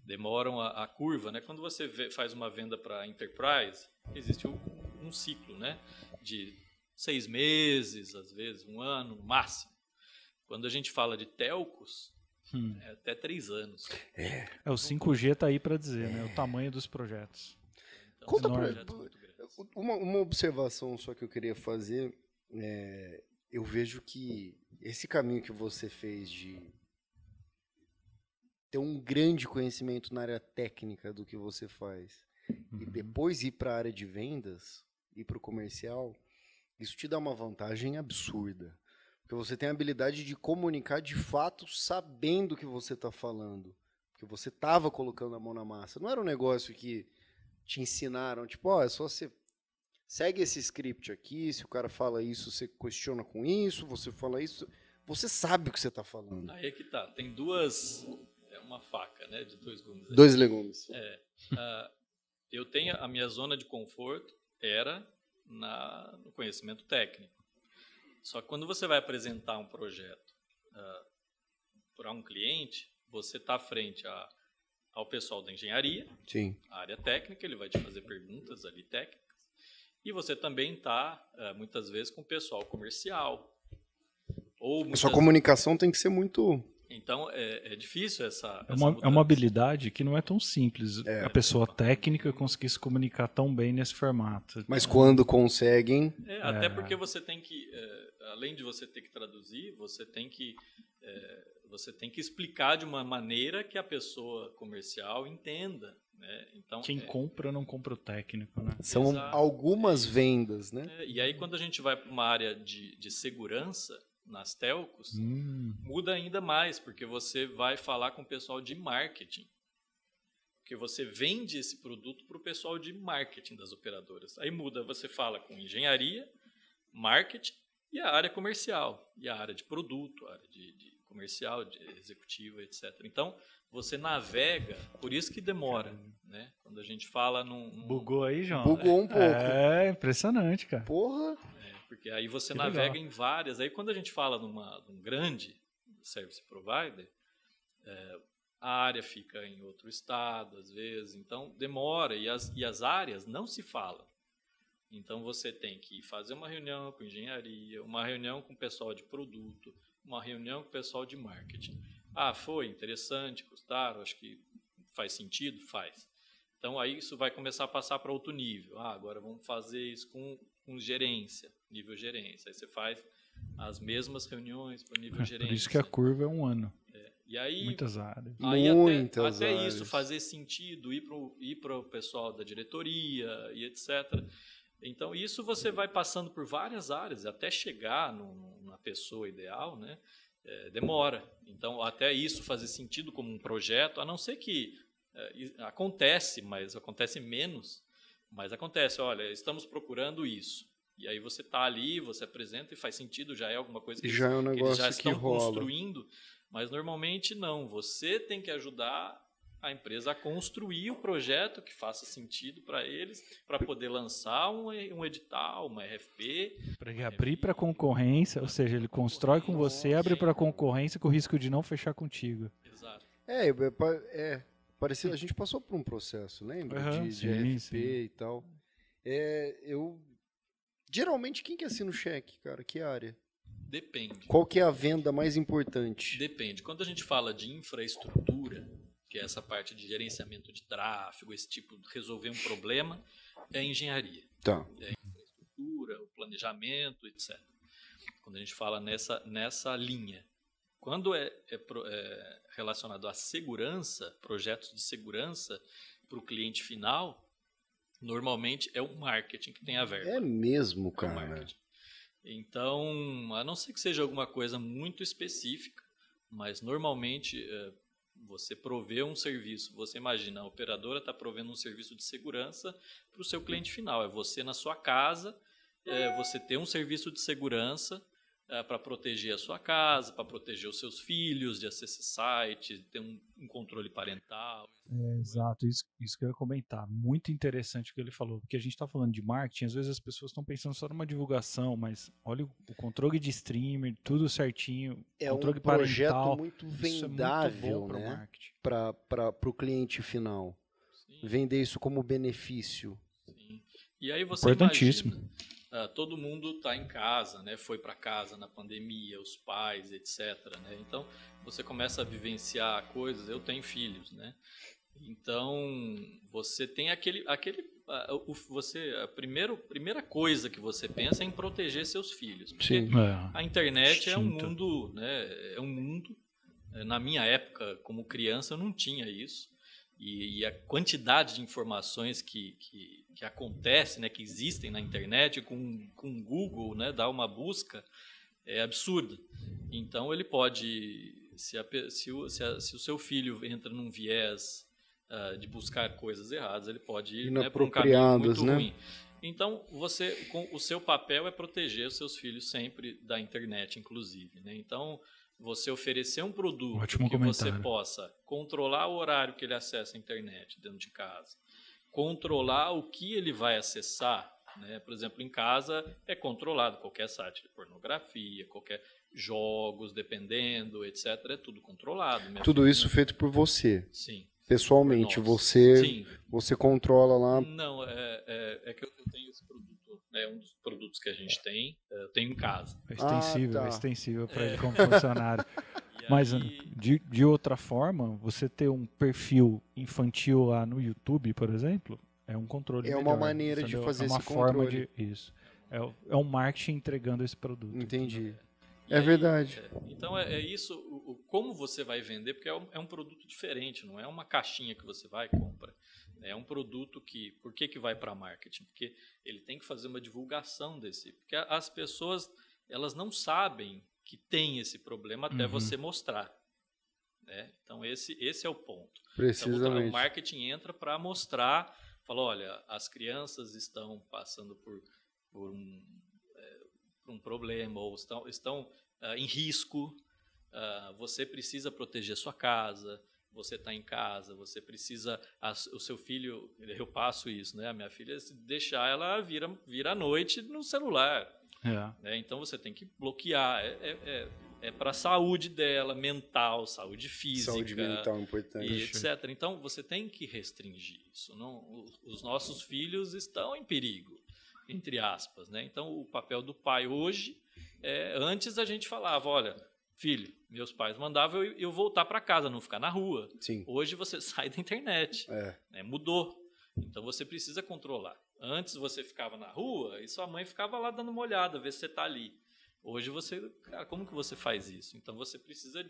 demoram a curva, né? Quando você faz uma venda para enterprise, existe um ciclo, né? De 6 meses, às vezes 1 ano, no máximo. Quando a gente fala de telcos, é até 3 anos. O 5G tá aí para dizer, né? O tamanho dos projetos. Então, Conta uma observação só que eu queria fazer. Eu vejo que esse caminho que você fez de ter um grande conhecimento na área técnica do que você faz e depois ir para a área de vendas, ir para o comercial, isso te dá uma vantagem absurda. Porque você tem a habilidade de comunicar de fato sabendo o que você está falando. Porque você estava colocando a mão na massa. Não era um negócio que te ensinaram, tipo, é só você segue esse script aqui, se o cara fala isso, você questiona com isso, você fala isso, você sabe o que você está falando. Aí é que tá. Tem duas... uma faca, né, de 2 gumes. 2 legumes. Eu tenho a minha zona de conforto era no conhecimento técnico. Só que quando você vai apresentar um projeto para um cliente, você está frente ao pessoal da engenharia, Sim. a área técnica, ele vai te fazer perguntas ali técnicas, e você também está, muitas vezes, com o pessoal comercial. A sua comunicação tem que ser muito... Então, é difícil essa É uma habilidade que não é tão simples. A pessoa técnica conseguir se comunicar tão bem nesse formato. Mas quando conseguem... Até porque você tem que, além de você ter que traduzir, você tem que explicar de uma maneira que a pessoa comercial entenda. Né? Então, quem compra não compra o técnico, né? São algumas vendas, né? E aí, quando a gente vai para uma área de segurança, nas telcos, muda ainda mais, porque você vai falar com o pessoal de marketing. Porque você vende esse produto para o pessoal de marketing das operadoras. Aí muda, você fala com engenharia, marketing e a área comercial. E a área de produto, a área de comercial, de executivo, etc. Então, você navega, por isso que demora. Né? Quando a gente fala Bugou aí, João? Bugou um pouco. É impressionante, cara. Porra! Porque aí você navega em várias. Aí quando a gente fala num grande service provider, a área fica em outro estado, às vezes. Então, demora. E as áreas não se falam. Então, você tem que fazer uma reunião com engenharia, uma reunião com o pessoal de produto, uma reunião com o pessoal de marketing. Foi interessante, gostaram, acho que faz sentido? Faz. Então, aí isso vai começar a passar para outro nível. Agora vamos fazer isso com gerência, nível gerência. Aí você faz as mesmas reuniões para o nível gerência. Por isso que a curva é 1 ano. E aí, muitas áreas. Aí até isso fazer sentido, ir para o pessoal da diretoria e etc. Então, isso você vai passando por várias áreas, até chegar na pessoa ideal, né? Demora. Então, até isso fazer sentido como um projeto, a não ser que acontece, mas acontece menos. Mas acontece, olha, estamos procurando isso. E aí você está ali, você apresenta e faz sentido, já é alguma coisa que, já é um negócio que eles já estão rola. construindo, mas normalmente não. Você tem que ajudar a empresa a construir o projeto que faça sentido para eles, para poder lançar um edital, uma RFP. Para ele abrir para concorrência, ou seja, ele constrói com você, abre para concorrência com o risco de não fechar contigo. Exato. Parecido, a gente passou por um processo, lembra? Uhum, de sim, RFP sim. e tal. Geralmente, quem que assina o cheque, cara? Que área? Depende. Qual que é a venda mais importante? Depende. Quando a gente fala de infraestrutura, que é essa parte de gerenciamento de tráfego, esse tipo de resolver um problema, é engenharia. Tá. É a infraestrutura, o planejamento, etc. Quando a gente fala nessa linha. Quando é relacionado à segurança, projetos de segurança para o cliente final, normalmente é o marketing que tem a verba. É mesmo, É o cara. marketing. Então, a não ser que seja alguma coisa muito específica, mas normalmente você provê um serviço. Você imagina, a operadora está provendo um serviço de segurança para o seu cliente final. É você na sua casa, você ter um serviço de segurança para proteger a sua casa, para proteger os seus filhos de acessar site, ter um controle parental. Exato, isso que eu ia comentar. Muito interessante o que ele falou, porque a gente está falando de marketing, às vezes as pessoas estão pensando só numa divulgação, mas olha o controle de streamer, tudo certinho, controle um projeto parental, muito isso é vendável, muito bom né? marketing. Para o cliente final. Sim. Vender isso como benefício. Sim. E aí você imagina, todo mundo está em casa, né? Foi para casa na pandemia, os pais, etc. Né? Então você começa a vivenciar coisas. Eu tenho filhos, né? Então você tem a primeira coisa que você pensa é em proteger seus filhos, porque a internet é um mundo, né? É um mundo. Na minha época, como criança, eu não tinha isso. E a quantidade de informações que acontece, né, que existem na internet, com o Google, né, dar uma busca, é absurda. Então, ele pode, se o seu filho entra num viés de buscar coisas erradas, ele pode ir, né, para um caminho muito ruim. Então, o seu papel é proteger os seus filhos sempre da internet, inclusive, né? Então, você oferecer um produto que você possa controlar o horário que ele acessa a internet dentro de casa, controlar o que ele vai acessar, né? Por exemplo, em casa é controlado qualquer site de pornografia, qualquer jogos, dependendo, etc. É tudo controlado. Tudo isso feito por você? Sim. Pessoalmente, você controla lá? Não, é que eu tenho esse produto. É um dos produtos que a gente tem, eu tenho em casa. É extensível para ele como funcionário. Mas de outra forma, você ter um perfil infantil lá no YouTube, por exemplo, é um controle melhor. É uma maneira de fazer esse controle. Isso. É um marketing entregando esse produto. Entendi. É verdade. Então é isso, como você vai vender, porque é um produto diferente, não é uma caixinha que você vai e compra. É um produto por que vai para marketing? Porque ele tem que fazer uma divulgação porque as pessoas, elas não sabem que tem esse problema até você mostrar. Né? Então esse é o ponto. Precisamente. Então, o marketing entra para mostrar, fala, olha, as crianças estão passando por um problema ou estão em risco, você precisa proteger sua casa, você está em casa, você precisa... o seu filho, eu passo isso, né? A minha filha, se deixar, ela vira à noite no celular. Né? Então, você tem que bloquear. É para a saúde dela, mental, saúde física. Saúde mental importante. E etc. Então, você tem que restringir isso. Os nossos filhos estão em perigo, entre aspas. Né? Então, o papel do pai hoje... antes a gente falava, olha... Filho, meus pais mandavam eu voltar para casa, não ficar na rua. Sim. Hoje você sai da internet. Né? Mudou. Então você precisa controlar. Antes você ficava na rua e sua mãe ficava lá dando uma olhada, ver se você está ali. Hoje cara, como que você faz isso? Então você precisa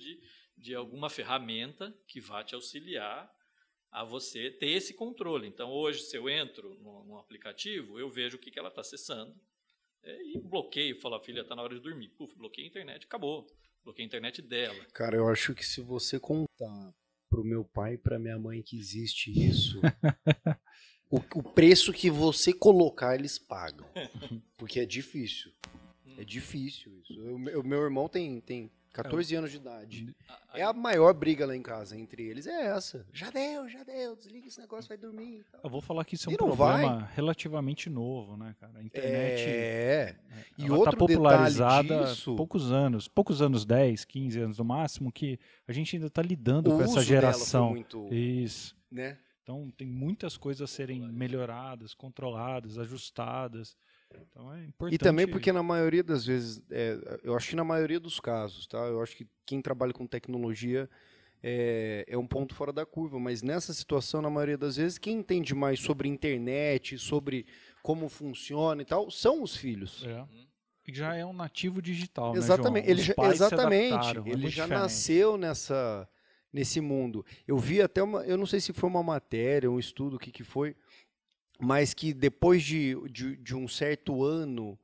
de alguma ferramenta que vá te auxiliar a você ter esse controle. Então hoje, se eu entro num aplicativo, eu vejo o que ela está acessando e bloqueio, falo, a filha está na hora de dormir. Puf, bloqueei a internet, acabou. Bloqueei a internet dela. Cara, eu acho que se você contar pro meu pai e pra minha mãe que existe isso, o preço que você colocar, eles pagam. Porque é difícil. É difícil isso. O meu irmão tem 14 anos de idade. É a maior briga lá em casa entre eles, é essa. Já deu, desliga esse negócio, vai dormir. E tal. Eu vou falar que isso é um E não problema vai. relativamente novo, né, cara? A internet E ela outro tá popularizada detalhe há disso, poucos anos, 10, 15 anos no máximo, que a gente ainda está lidando o com essa uso dela foi geração. muito, Isso. né? Então tem muitas coisas a serem melhoradas, controladas, ajustadas. Então é importante. E também porque na maioria das vezes, eu acho que na maioria dos casos, tá? Eu acho que quem trabalha com tecnologia é um ponto fora da curva, mas nessa situação, na maioria das vezes, quem entende mais sobre internet, sobre como funciona e tal, são os filhos. E já é um nativo digital, Exatamente, né, João? Os pais se exatamente. adaptaram, Ele muito já diferente. nasceu nesse mundo. Eu vi até eu não sei se foi uma matéria, um estudo, o que foi, mas que depois de um certo ano,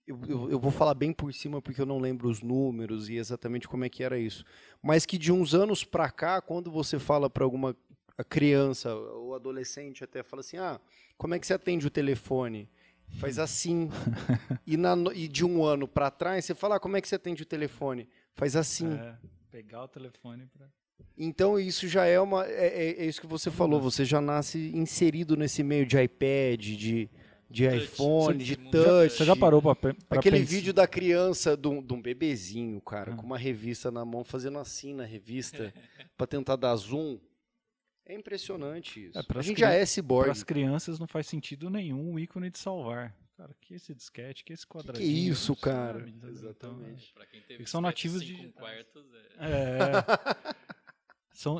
eu vou falar bem por cima porque eu não lembro os números e exatamente como é que era isso, mas que de uns anos para cá, quando você fala para alguma criança ou adolescente até, fala assim, como é que você atende o telefone? Faz assim. E de um ano para trás, você fala, como é que você atende o telefone? Faz assim. Pegar o telefone para... Então isso já é isso que você falou, você já nasce inserido nesse meio de iPad, de iPhone, de touch. Você já parou para aquele pensar? vídeo da criança, de um bebezinho, cara, com uma revista na mão, fazendo assim na revista, para tentar dar zoom. É impressionante isso. A gente já é Para ciborgue. as crianças não faz sentido nenhum o ícone de salvar. Cara, que esse disquete, que esse quadradinho. Que isso, cara? Sabe? Exatamente. Pra quem teve Eles são nativos de 5 digitais. quartos,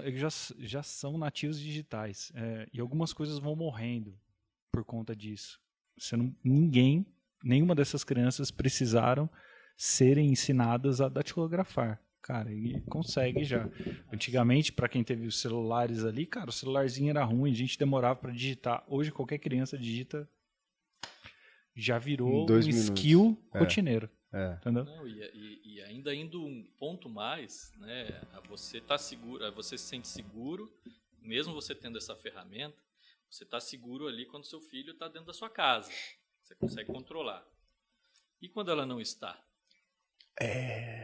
Eles já são nativos digitais. E algumas coisas vão morrendo por conta disso. Nenhuma dessas crianças precisaram serem ensinadas a datilografar. Cara, e consegue já. Antigamente, para quem teve os celulares ali, cara, o celularzinho era ruim, a gente demorava para digitar. Hoje, qualquer criança digita, já virou um skill rotineiro. Entendeu? Não, e ainda indo um ponto mais, né? Você tá seguro, você se sente seguro, mesmo você tendo essa ferramenta, você está seguro ali quando seu filho está dentro da sua casa. Você consegue controlar. E quando ela não está?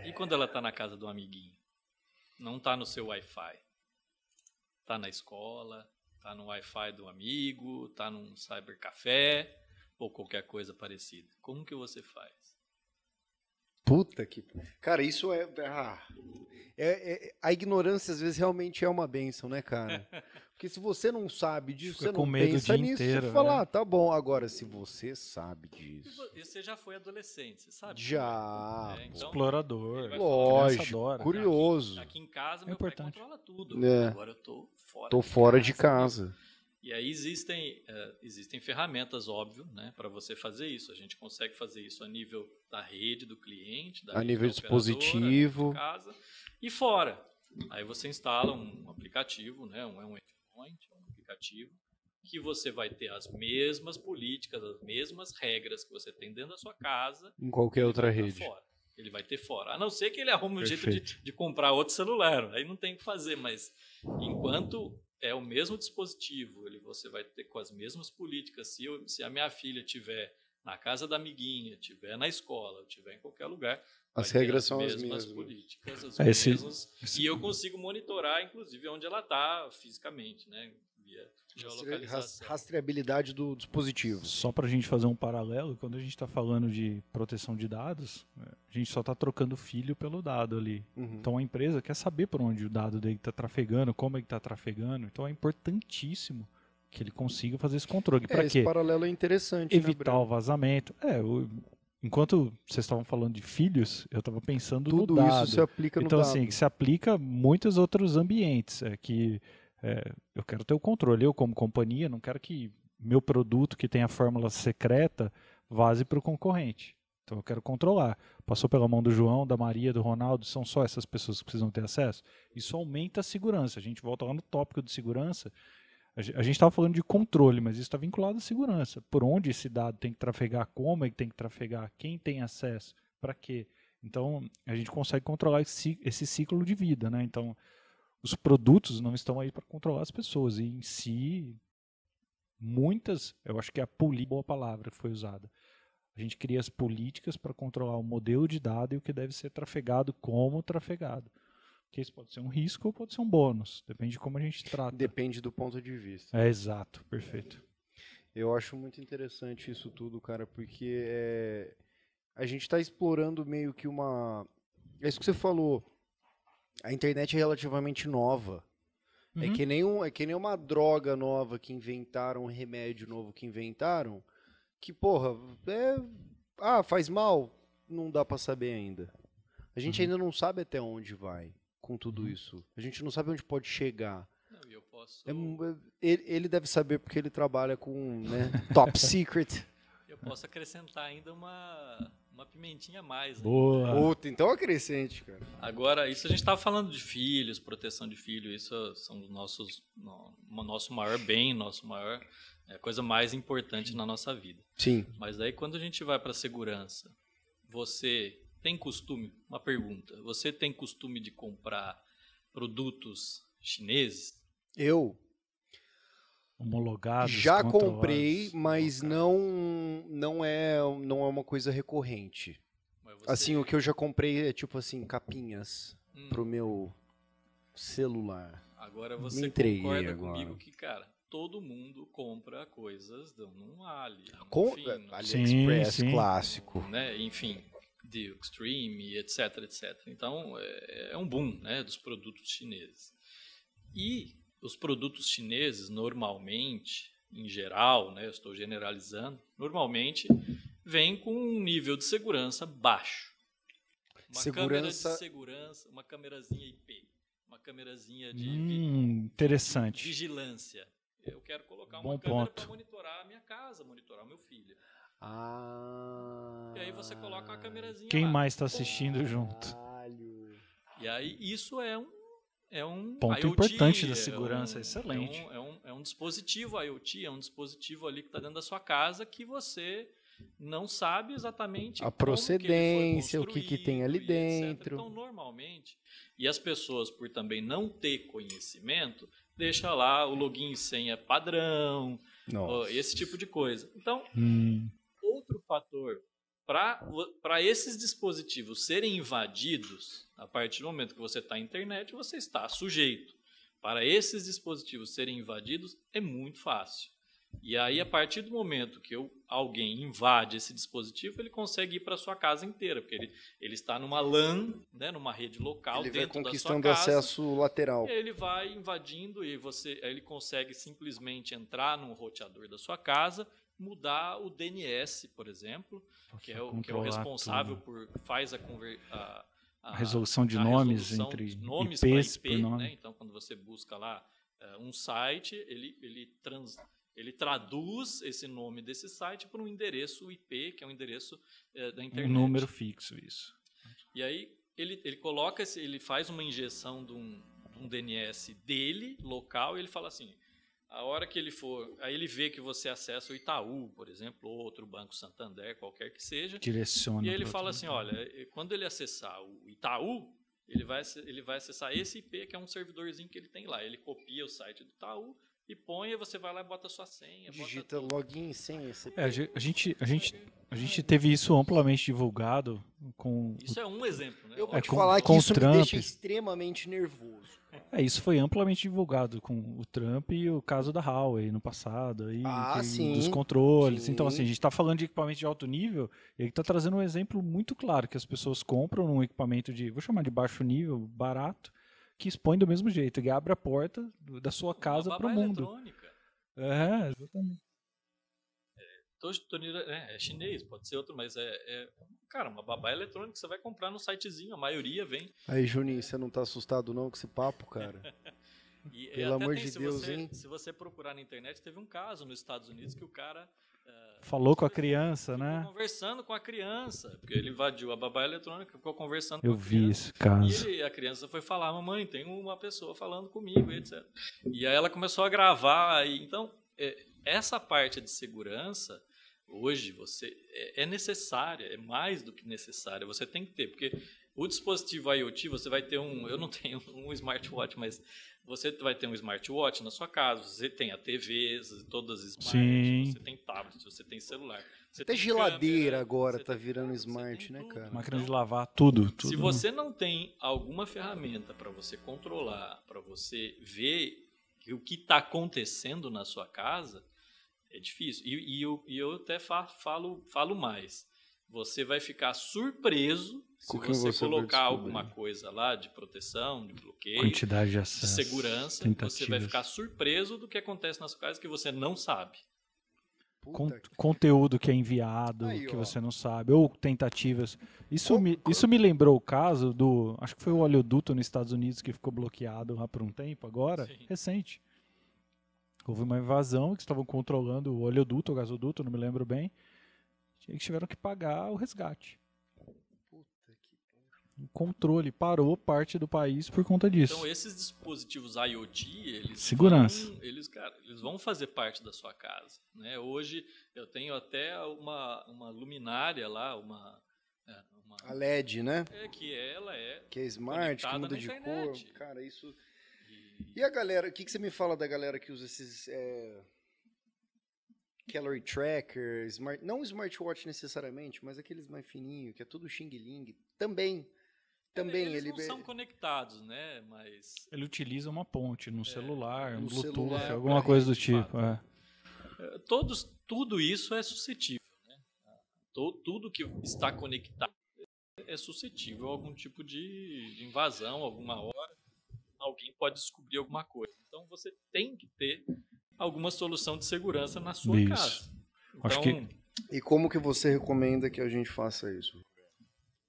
E quando ela está na casa do amiguinho? Não está no seu Wi-Fi. Está na escola, está no Wi-Fi do amigo, está num cybercafé ou qualquer coisa parecida. Como que você faz? Puta que... Cara, isso a ignorância às vezes realmente é uma bênção, né, cara? Porque se você não sabe disso, você não pensa nisso, você fala, tá bom. Agora, se você sabe disso... E você já foi adolescente, você sabe? Já. Então, explorador. Lógico, curioso. Aqui em casa, meu pai controla tudo. Agora eu tô fora Tô fora de casa. E aí existem ferramentas, óbvio, né, para você fazer isso. A gente consegue fazer isso a nível da rede do cliente, a nível dispositivo, da casa, e fora. Aí você instala um aplicativo, né, um endpoint, um aplicativo, que você vai ter as mesmas políticas, as mesmas regras que você tem dentro da sua casa. Em qualquer outra rede. Fora. Ele vai ter fora. A não ser que ele arrume um jeito de comprar outro celular. Aí não tem o que fazer, mas enquanto é o mesmo dispositivo, você vai ter com as mesmas políticas. Se a minha filha estiver na casa da amiguinha, estiver na escola, estiver em qualquer lugar, as regras são as mesmas políticas, as mesmas. E eu consigo monitorar, inclusive, onde ela está fisicamente, né? Via geolocalização. Rastreabilidade do dispositivo. Só para a gente fazer um paralelo, quando a gente está falando de proteção de dados, a gente só está trocando filho pelo dado ali. Então a empresa quer saber por onde o dado dele está trafegando, como ele está trafegando. Então é importantíssimo que ele consiga fazer esse controle. Para quê? Esse paralelo é interessante. Evitar o vazamento. Enquanto vocês estavam falando de filhos, eu estava pensando no dado. Tudo isso se aplica no dado. Então, assim, se aplica a muitos outros ambientes. Eu quero ter o controle. Eu, como companhia, não quero que meu produto que tem a fórmula secreta vaze para o concorrente. Então, eu quero controlar. Passou pela mão do João, da Maria, do Ronaldo, são só essas pessoas que precisam ter acesso? Isso aumenta a segurança. A gente volta lá no tópico de segurança. A gente estava falando de controle, mas isso está vinculado à segurança. Por onde esse dado tem que trafegar, como ele tem que trafegar, quem tem acesso, para quê. Então, a gente consegue controlar esse ciclo de vida, né? Então, os produtos não estão aí para controlar as pessoas. E em si, muitas, eu acho que é a boa palavra que foi usada. A gente cria as políticas para controlar o modelo de dado e o que deve ser trafegado como trafegado. Porque isso pode ser um risco ou pode ser um bônus. Depende de como a gente trata. Depende do ponto de vista. Exato, perfeito. Eu acho muito interessante isso tudo, cara, porque a gente está explorando meio que uma... É isso que você falou. A internet é relativamente nova. Uhum. É que nem uma droga nova que inventaram, um remédio novo que inventaram, que, porra, faz mal? Não dá pra saber ainda. A gente ainda não sabe até onde vai com tudo isso. A gente não sabe onde pode chegar. Não, eu posso... Ele deve saber porque ele trabalha com, né, top secret. Eu posso acrescentar ainda uma pimentinha a mais. Boa. Outra, então acrescente, cara. Agora, isso a gente estava falando de filhos, proteção de filho, isso são o nosso maior bem, a coisa mais importante na nossa vida. Sim. Mas daí quando a gente vai para a segurança, você tem costume, uma pergunta, você tem costume de comprar produtos chineses? Eu Homologados, já comprei, controlados. mas não é uma coisa recorrente. Mas você- Assim, o que eu já comprei é tipo assim, capinhas pro meu celular. Agora Me você entreguei concorda agora. comigo que, cara, todo mundo compra coisas num Ali, Com fino, AliExpress Sim. clássico. né? Enfim, de Extreme, etc, etc. Então, é um boom, né, dos produtos chineses. E os produtos chineses, normalmente, em geral, né, eu estou generalizando, normalmente vêm com um nível de segurança baixo. Câmera de segurança, uma câmerazinha IP, uma câmerazinha de Interessante. vigilância. Eu quero colocar Bom uma câmera ponto. para monitorar a minha casa, monitorar o meu filho. Ah. E aí você coloca uma câmerazinha Quem lá. mais está assistindo junto? Caralho. E aí isso é um Ponto IoT, importante da segurança, excelente. É um dispositivo IoT, é um dispositivo ali que está dentro da sua casa que você não sabe exatamente A como que ele foi procedência, o que construído tem ali e etc. dentro. Então, normalmente, e as pessoas, por também não ter conhecimento, deixa lá o login e senha padrão, Nossa. esse tipo de coisa. Então, Hum, outro fator para esses dispositivos serem invadidos, a partir do momento que você está na internet, você está sujeito. Para esses dispositivos serem invadidos, é muito fácil. E aí, a partir do momento que alguém invade esse dispositivo, ele consegue ir para a sua casa inteira, porque ele está numa LAN, né, numa rede local, Ele vai dentro da sua conquistando casa. acesso lateral. E aí ele vai invadindo e ele consegue simplesmente entrar no roteador da sua casa, mudar o DNS, por exemplo, que é o responsável faz a resolução de a nomes resolução entre de nomes IPs para por IP, nome. né? Então, quando você busca lá um site, ele traduz esse nome desse site para um endereço IP, que é um endereço da internet. Um número fixo, isso. E aí ele coloca, ele faz uma injeção de um DNS dele, local, e ele fala assim, a hora que ele for, aí ele vê que você acessa o Itaú, por exemplo, ou outro Banco Santander, qualquer que seja, Direciona. e aí ele pra fala outro assim, lugar. olha, quando ele acessar o Itaú, ele vai acessar esse IP, que é um servidorzinho que ele tem lá. Ele copia o site do Itaú e põe, e você vai lá e bota a sua senha. Digita login, senha, CP. A gente teve isso amplamente divulgado com... Isso é um exemplo, né? Eu vou te com- falar que com o isso me Trump. deixa extremamente nervoso. Isso foi amplamente divulgado com o Trump e o caso da Huawei no passado, aí, Sim. dos controles. Sim. Então, assim, a gente está falando de equipamento de alto nível, e ele está trazendo um exemplo muito claro, que as pessoas compram um equipamento vou chamar de baixo nível, barato, que expõe do mesmo jeito, ele abre a porta da sua casa para o mundo. Eletrônica. Exatamente. É chinês, pode ser outro, mas cara, uma babá eletrônica que você vai comprar no sitezinho, a maioria vem. Aí, Juninho, você não tá assustado não com esse papo, cara? E Pelo até amor tem, de se Deus, você, hein? Se você procurar na internet, teve um caso nos Estados Unidos que o cara Falou com a criança, ficou né? conversando com a criança, porque ele invadiu a babá eletrônica, ficou conversando Eu com a vi criança. esse caso. E a criança foi falar, mamãe, tem uma pessoa falando comigo, etc. E aí ela começou a gravar. Então, essa parte de segurança, hoje, é necessária, é mais do que necessária. Você tem que ter, porque O dispositivo IoT, você vai ter eu não tenho um smartwatch, mas você vai ter um smartwatch na sua casa, você tem a TV, todas as smart, Sim. você tem tablet, você tem celular. Você Até tem geladeira câmera, agora você tá tem virando tudo, smart, né, tudo. cara? Máquina de lavar, tudo. Se você não tem alguma ferramenta para você controlar, para você ver o que está acontecendo na sua casa, é difícil. E eu até falo mais. Você vai ficar surpreso se você colocar alguma coisa lá de proteção, de bloqueio, quantidade de de acesso, segurança. Você vai ficar surpreso do que acontece na sua casa que você não sabe. Conteúdo que é enviado, aí, que você não sabe, ou tentativas. Isso me lembrou o caso do... Acho que foi o oleoduto nos Estados Unidos que ficou bloqueado lá por um tempo agora, sim, recente. Houve uma invasão que estavam controlando o oleoduto, o gasoduto, não me lembro bem. Eles tiveram que pagar o resgate. O controle parou parte do país por conta disso. Então, esses dispositivos IoT, eles vão fazer parte da sua casa, né? Hoje, eu tenho até uma luminária lá, a LED, né? Que ela é que é smart, que muda de cor. Cara, isso... E a galera, o que você me fala da galera que usa esses... Calorie tracker, não smartwatch necessariamente, mas aqueles mais fininhos, que é tudo Xing Ling, também eles não são conectados, né? Mas ele utiliza uma ponte no celular, um Bluetooth, celular, alguma coisa do tipo. Tudo isso é suscetível, né? Tudo que está conectado é suscetível a algum tipo de invasão, alguma hora alguém pode descobrir alguma coisa. Então você tem que ter alguma solução de segurança na sua casa. Então, acho que... E como que você recomenda que a gente faça isso?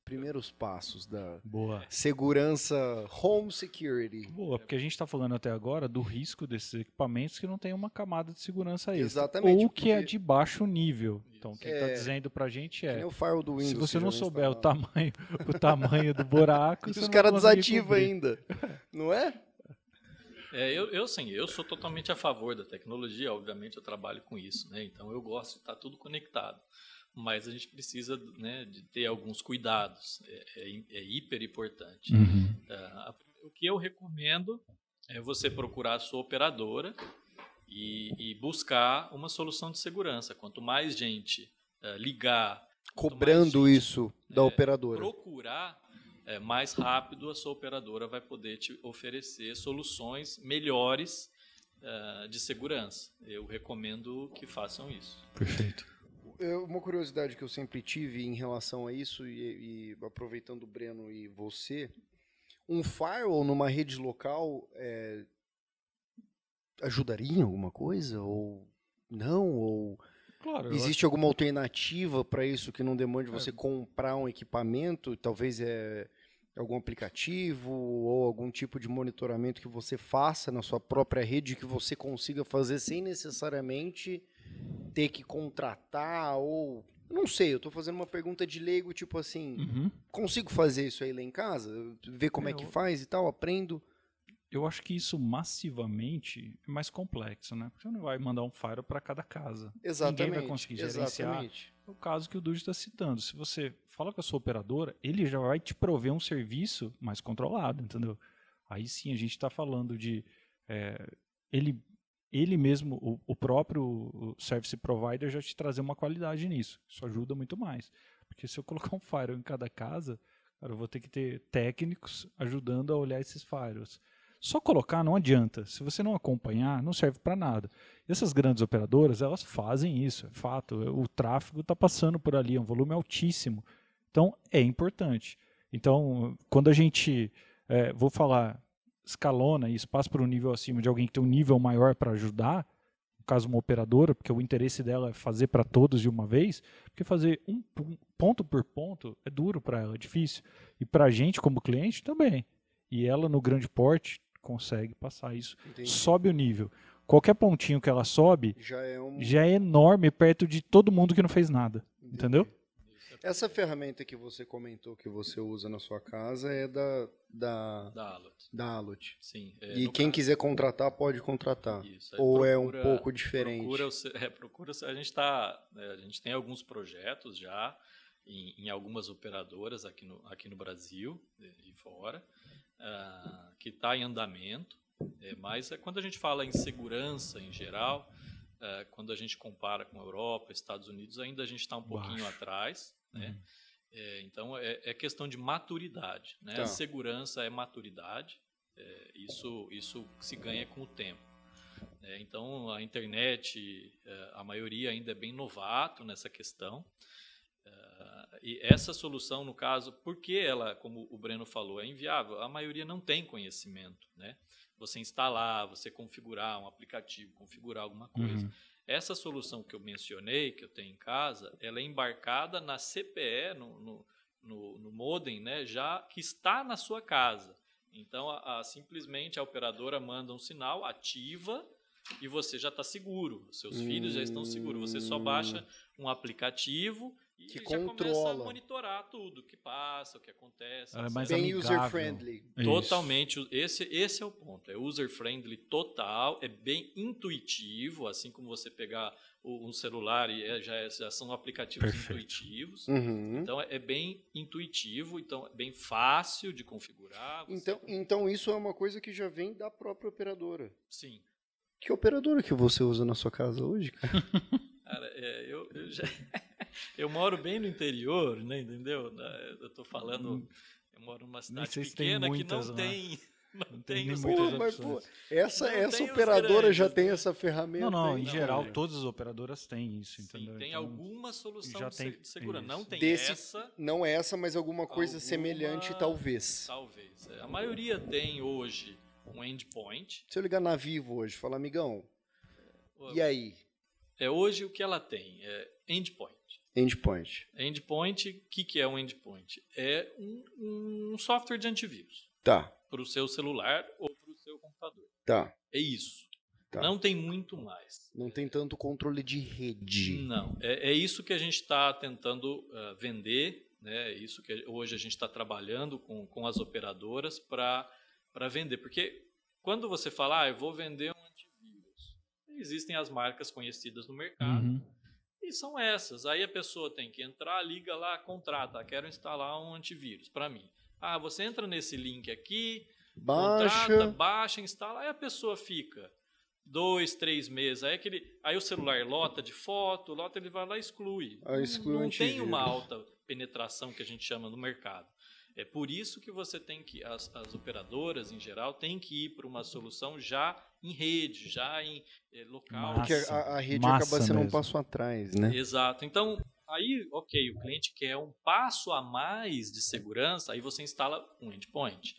Primeiros passos da segurança, home security. Boa, porque a gente está falando até agora do risco desses equipamentos que não tem uma camada de segurança extra. Exatamente. Ou que é de baixo nível. Então, quem está dizendo para a gente é... o firewall do Windows, se você não souber o tamanho do buraco... os caras desativam ainda. Não é? Eu sou totalmente a favor da tecnologia, obviamente eu trabalho com isso, né? Então eu gosto de estar tudo conectado. Mas a gente precisa, né, de ter alguns cuidados, é hiper importante. Uhum. O que eu recomendo é você procurar a sua operadora e buscar uma solução de segurança. Quanto mais gente ligar... Cobrando isso da operadora. Procurar, mais rápido a sua operadora vai poder te oferecer soluções melhores de segurança. Eu recomendo que façam isso. Perfeito. Uma curiosidade que eu sempre tive em relação a isso, e aproveitando o Breno e você, um firewall numa rede local ajudaria em alguma coisa? Ou não? Ou claro, existe alguma alternativa para isso que não demande você comprar um equipamento? Talvez algum aplicativo ou algum tipo de monitoramento que você faça na sua própria rede que você consiga fazer sem necessariamente ter que contratar ou... Não sei, eu estou fazendo uma pergunta de leigo, tipo assim, consigo fazer isso aí lá em casa? Ver como é que faz e tal, aprendo? Eu acho que isso massivamente é mais complexo, né? Porque você não vai mandar um firewall para cada casa. Exatamente. Ninguém vai conseguir gerenciar. É o caso que o Dude está citando. Se você fala com a sua operadora, ele já vai te prover um serviço mais controlado, entendeu? Aí sim a gente está falando de... ele mesmo, o próprio service provider já te trazer uma qualidade nisso. Isso ajuda muito mais. Porque se eu colocar um firewall em cada casa, cara, eu vou ter que ter técnicos ajudando a olhar esses firewalls. Só colocar não adianta. Se você não acompanhar, não serve para nada. E essas grandes operadoras, elas fazem isso, é fato. O tráfego está passando por ali, é um volume altíssimo. Então, é importante. Então, quando a gente, vou falar, escalona isso, passa para um nível acima de alguém que tem um nível maior para ajudar, no caso uma operadora, porque o interesse dela é fazer para todos de uma vez, porque fazer ponto por ponto é duro para ela, é difícil. E para a gente, como cliente, também. E ela, no grande porte, consegue passar isso. Entendi. Sobe o nível. Qualquer pontinho que ela sobe já é enorme perto de todo mundo que não fez nada. Entendi. Entendeu? Essa ferramenta que você comentou que você usa na sua casa é da Alot. Sim. E quem quiser contratar, pode contratar. Isso, ou é um pouco diferente? A gente tem alguns projetos já em algumas operadoras aqui no Brasil e fora, que está em andamento, mas quando a gente fala em segurança em geral, quando a gente compara com a Europa, Estados Unidos, ainda a gente está um pouquinho atrás, né? Então é questão de maturidade, né? Tá. A segurança é maturidade, isso se ganha com o tempo. Então a internet, a maioria ainda é bem novato nessa questão. E essa solução, no caso, porque ela, como o Breno falou, é inviável, a maioria não tem conhecimento, né? Você instalar, você configurar um aplicativo, configurar alguma coisa. Essa solução que eu mencionei, que eu tenho em casa, ela é embarcada na CPE, no modem, né, já que está na sua casa. Então, simplesmente a operadora manda um sinal, ativa, e você já está seguro. Seus filhos já estão seguros. Você só baixa um aplicativo e que já começa controla. a monitorar tudo, o que passa, o que acontece. Ela é mais Bem amigável. user-friendly. Totalmente, esse é o ponto. É user-friendly total, é bem intuitivo, assim como você pegar um celular e já são aplicativos intuitivos. Então é bem intuitivo, então é bem fácil de configurar. Então isso é uma coisa que já vem da própria operadora. Sim. Que operadora que você usa na sua casa hoje, cara? Cara, eu moro bem no interior, né, entendeu? Eu tô falando, eu moro numa cidade pequena que não tem... Não tem os essa operadora já tem essa ferramenta. Não, aí, em geral, todas as operadoras têm isso, Sim, entendeu? tem então, alguma solução já de segurança. isso. Não tem essa. Não essa, mas alguma coisa semelhante, talvez. Talvez. A maioria tem hoje um endpoint. Se eu ligar na Vivo hoje e falar, amigão, e aí? Hoje o que ela tem? Endpoint. Endpoint. Endpoint, o que é um endpoint? É um software de antivírus. Tá. Para o seu celular ou para o seu computador. Tá. É isso. Tá. Não tem muito mais. Não tem tanto controle de rede. Não. É isso que a gente está tentando vender, né? É isso que hoje a gente está trabalhando com as operadoras para vender. Porque quando você fala, eu vou vender um antivírus, existem as marcas conhecidas no mercado e são essas. Aí a pessoa tem que entrar, liga lá, contrata, quero instalar um antivírus para mim. Você entra nesse link aqui, contrata, baixa, instala, aí a pessoa fica 2, 3 meses, aí o celular lota de foto, ele vai lá e exclui. Não tem uma alta penetração que a gente chama no mercado. É por isso que você tem que, as operadoras em geral, têm que ir para uma solução já em rede, já em local. Porque a rede acaba sendo um passo atrás, né? Exato. Então, aí, ok, o cliente quer um passo a mais de segurança, aí você instala um endpoint.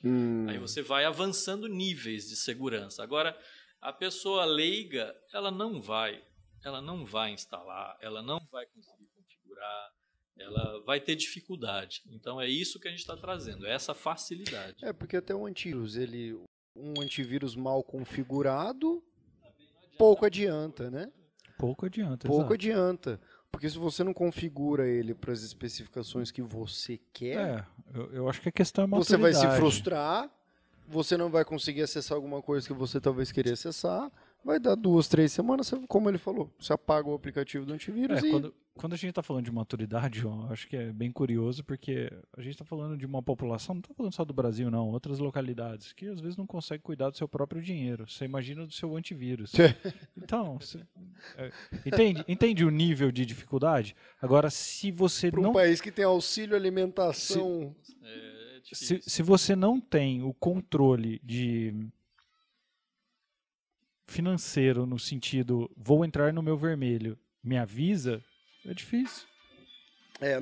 Aí você vai avançando níveis de segurança. Agora, a pessoa leiga, ela não vai instalar, ela não vai conseguir configurar, ela vai ter dificuldade. Então, é isso que a gente está trazendo, essa facilidade. Porque até o antivírus, um antivírus mal configurado, pouco adianta, né? Pouco adianta. Pouco adianta. Porque se você não configura ele para as especificações que você quer, eu acho que a questão é maturidade. Você vai se frustrar, você não vai conseguir acessar alguma coisa que você talvez queria acessar, vai dar 2, 3 semanas, como ele falou, você apaga o aplicativo do antivírus Quando a gente está falando de maturidade, João, eu acho que é bem curioso, porque a gente está falando de uma população, não está falando só do Brasil, não, outras localidades, que às vezes não consegue cuidar do seu próprio dinheiro. Você imagina do seu antivírus. Então, entende o nível de dificuldade? Agora, se você não... Para um país que tem auxílio alimentação... Se você não tem o controle financeiro no sentido, vou entrar no meu vermelho, me avisa, é difícil.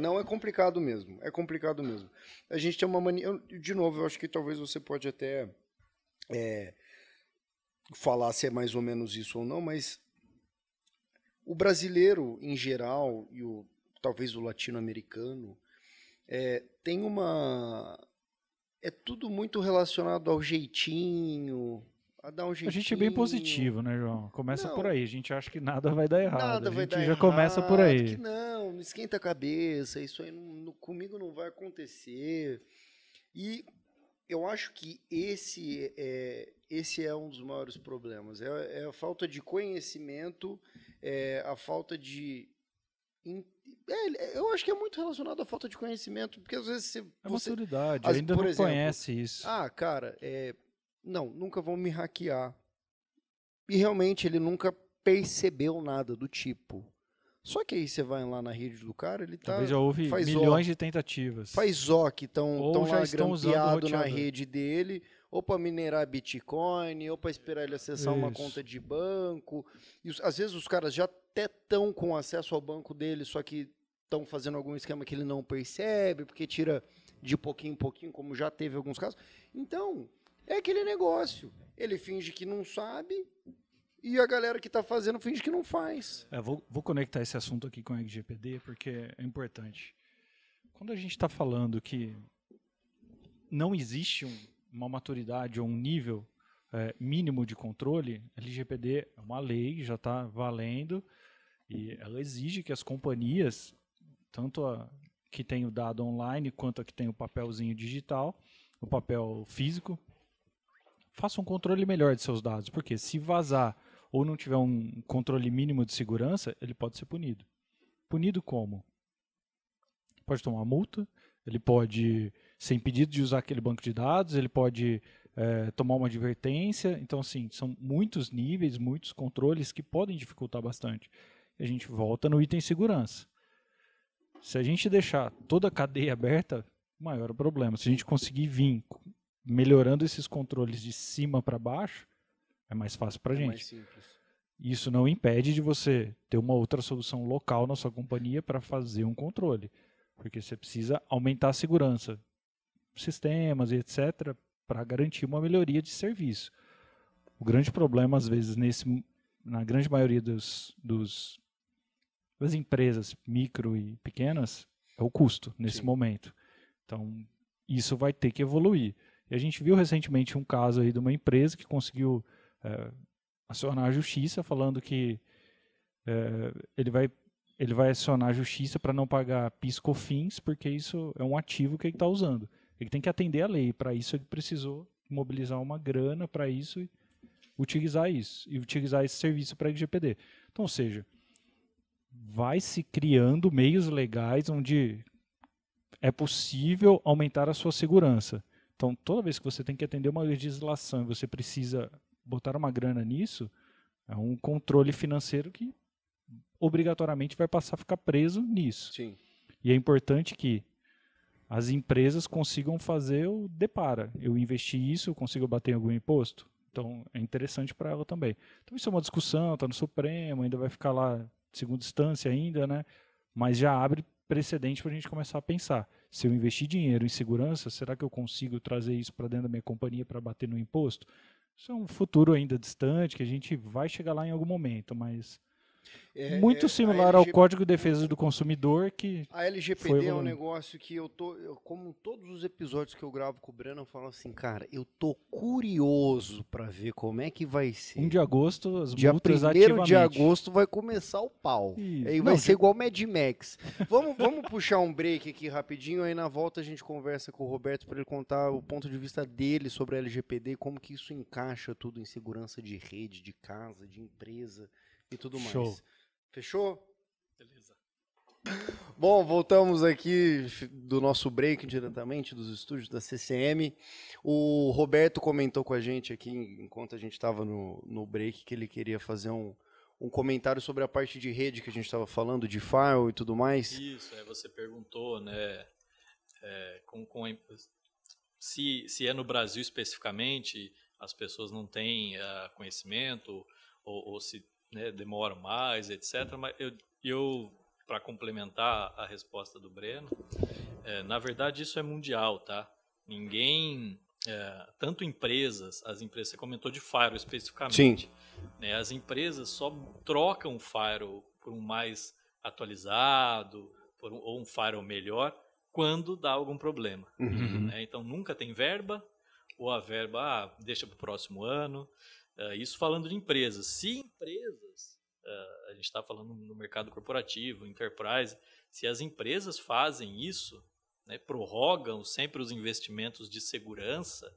Não, é complicado mesmo. É complicado mesmo. A gente tem uma mania... De novo, eu acho que talvez você pode até falar se é mais ou menos isso ou não, mas o brasileiro, em geral, e talvez o latino-americano, tem uma... É tudo muito relacionado ao jeitinho... A dar um jeitinho. A gente é bem positivo, né, João? Começa por aí. A gente acha que nada vai dar errado. Nada vai dar errado. A gente já começa por aí. Que não esquenta a cabeça, isso aí comigo não vai acontecer. E eu acho que esse é um dos maiores problemas. É a falta de conhecimento, a falta de... Eu acho que é muito relacionado à falta de conhecimento, porque às vezes você maturidade, por ainda não exemplo, conhece isso. cara, não, nunca vão me hackear. E realmente ele nunca percebeu nada do tipo. Só que aí você vai lá na rede do cara, ele Talvez já houve milhões de tentativas. Faz que estão já lá estão usando o grampeado na roteador. rede dele, ou para minerar Bitcoin, ou para esperar ele acessar uma conta de banco. E às vezes os caras já até estão com acesso ao banco dele, só que estão fazendo algum esquema que ele não percebe, porque tira de pouquinho em pouquinho, como já teve alguns casos. Então, é aquele negócio. Ele finge que não sabe e a galera que está fazendo finge que não faz. Vou conectar esse assunto aqui com o LGPD porque é importante. Quando a gente está falando que não existe uma maturidade ou um nível mínimo de controle, a LGPD é uma lei, já está valendo, e ela exige que as companhias, tanto a que tem o dado online quanto a que tem o papelzinho digital, o papel físico, façam um controle melhor de seus dados. Porque se vazar ou não tiver um controle mínimo de segurança, ele pode ser punido. Punido como? Pode tomar uma multa, ele pode ser impedido de usar aquele banco de dados, ele pode tomar uma advertência. Então, assim, são muitos níveis, muitos controles que podem dificultar bastante. E a gente volta no item segurança. Se a gente deixar toda a cadeia aberta, maior o problema. Se a gente conseguir vir melhorando esses controles de cima para baixo, é mais fácil para a gente. Mais simples. Isso não impede de você ter uma outra solução local na sua companhia para fazer um controle. Porque você precisa aumentar a segurança, sistemas e etc., para garantir uma melhoria de serviço. O grande problema, às vezes, na grande maioria das empresas micro e pequenas, é o custo nesse momento. Então, isso vai ter que evoluir. E a gente viu recentemente um caso aí de uma empresa que conseguiu acionar a justiça, falando que ele vai acionar a justiça para não pagar PIS/COFINS, porque isso é um ativo que ele está usando. Ele tem que atender a lei. Para isso, ele precisou mobilizar uma grana para isso e utilizar esse serviço para a LGPD. Então, ou seja, vai se criando meios legais onde é possível aumentar a sua segurança. Então, toda vez que você tem que atender uma legislação e você precisa botar uma grana nisso, é um controle financeiro que obrigatoriamente vai passar a ficar preso nisso. Sim. E é importante que as empresas consigam fazer o depara. Eu investi isso, eu consigo bater em algum imposto? Então, é interessante para ela também. Então, isso é uma discussão, está no Supremo, ainda vai ficar lá segunda instância ainda, né? Mas já abre precedente para a gente começar a pensar. Se eu investir dinheiro em segurança, será que eu consigo trazer isso para dentro da minha companhia para bater no imposto? Isso é um futuro ainda distante, que a gente vai chegar lá em algum momento, mas muito similar ao Código de Defesa do Consumidor, que a LGPD é um negócio que como todos os episódios que eu gravo com o Breno, eu falo assim, cara, eu tô curioso para ver como é que vai ser. 1 de agosto, as dia multas 1º de agosto vai começar o pau. Aí vai ser igual Mad Max. Vamos puxar um break aqui rapidinho, aí na volta a gente conversa com o Roberto para ele contar o ponto de vista dele sobre a LGPD, como que isso encaixa tudo em segurança de rede, de casa, de empresa e tudo mais. Show. Fechou? Beleza. Bom, voltamos aqui do nosso break diretamente dos estúdios da CCM. O Roberto comentou com a gente aqui, enquanto a gente estava no break, que ele queria fazer um comentário sobre a parte de rede que a gente estava falando, de firewall e tudo mais. Isso, você perguntou, né, se é no Brasil especificamente, as pessoas não têm conhecimento, ou se demoram mais, etc. Mas eu para complementar a resposta do Breno, na verdade isso é mundial, tá? Ninguém, tanto as empresas, você comentou de firewall especificamente. Sim. Né, as empresas só trocam o firewall por um mais atualizado, ou um firewall melhor, quando dá algum problema. Uhum. Né? Então nunca tem verba, ou a verba deixa para o próximo ano. Isso falando de empresas. Se empresas, a gente está falando no mercado corporativo, enterprise, se as empresas fazem isso, né, prorrogam sempre os investimentos de segurança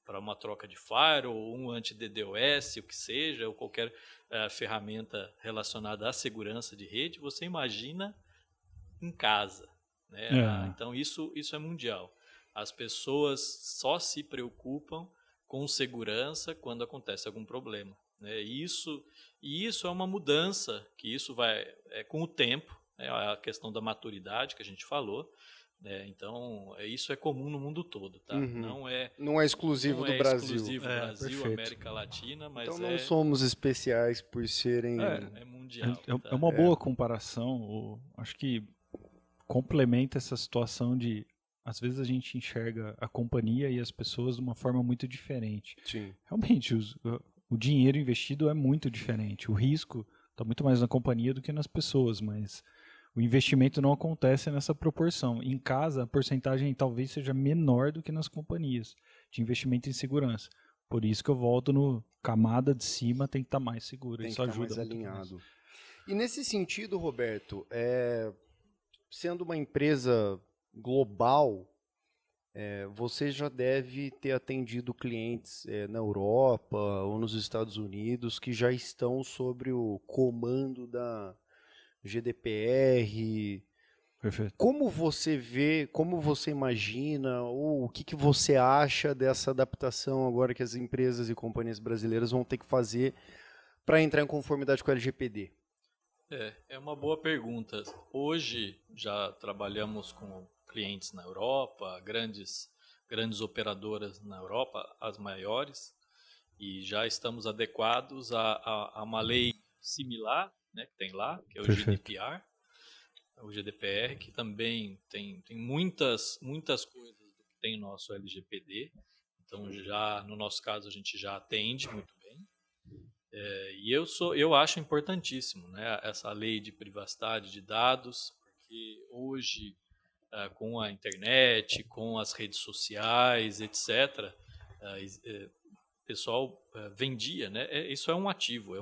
para uma troca de firewall, ou um anti-DDoS, o que seja, ou qualquer ferramenta relacionada à segurança de rede, você imagina em casa. Né? Então, isso é mundial. As pessoas só se preocupam com segurança quando acontece algum problema. Né? E isso é uma mudança, que isso vai com o tempo, né? A questão da maturidade que a gente falou. Então, isso é comum no mundo todo. Tá? Não é exclusivo do Brasil. Exclusivo do Brasil, perfeito. América Latina, mas então não somos especiais por serem... É mundial. É uma boa comparação. Acho que complementa essa situação de, às vezes a gente enxerga a companhia e as pessoas de uma forma muito diferente. Sim. Realmente, o dinheiro investido é muito diferente. O risco está muito mais na companhia do que nas pessoas, mas o investimento não acontece nessa proporção. Em casa, a porcentagem talvez seja menor do que nas companhias de investimento em segurança. Por isso que eu volto no camada de cima tem que estar mais segura. Tem isso que estar ajuda mais alinhado. E nesse sentido, Roberto, sendo uma empresa global, você já deve ter atendido clientes na Europa ou nos Estados Unidos que já estão sobre o comando da GDPR. Perfeito. Como você vê, como você imagina, ou o que você acha dessa adaptação agora que as empresas e companhias brasileiras vão ter que fazer para entrar em conformidade com a LGPD? É uma boa pergunta. Hoje já trabalhamos com clientes na Europa, grandes operadoras na Europa, as maiores, e já estamos adequados a uma lei similar, né, que tem lá, que é o GDPR, que também tem muitas coisas do que tem o nosso LGPD. Então, já no nosso caso, a gente já atende muito bem. E eu acho importantíssimo, né, essa lei de privacidade de dados, porque hoje, com a internet, com as redes sociais, etc., o pessoal vendia, né? Isso é um ativo,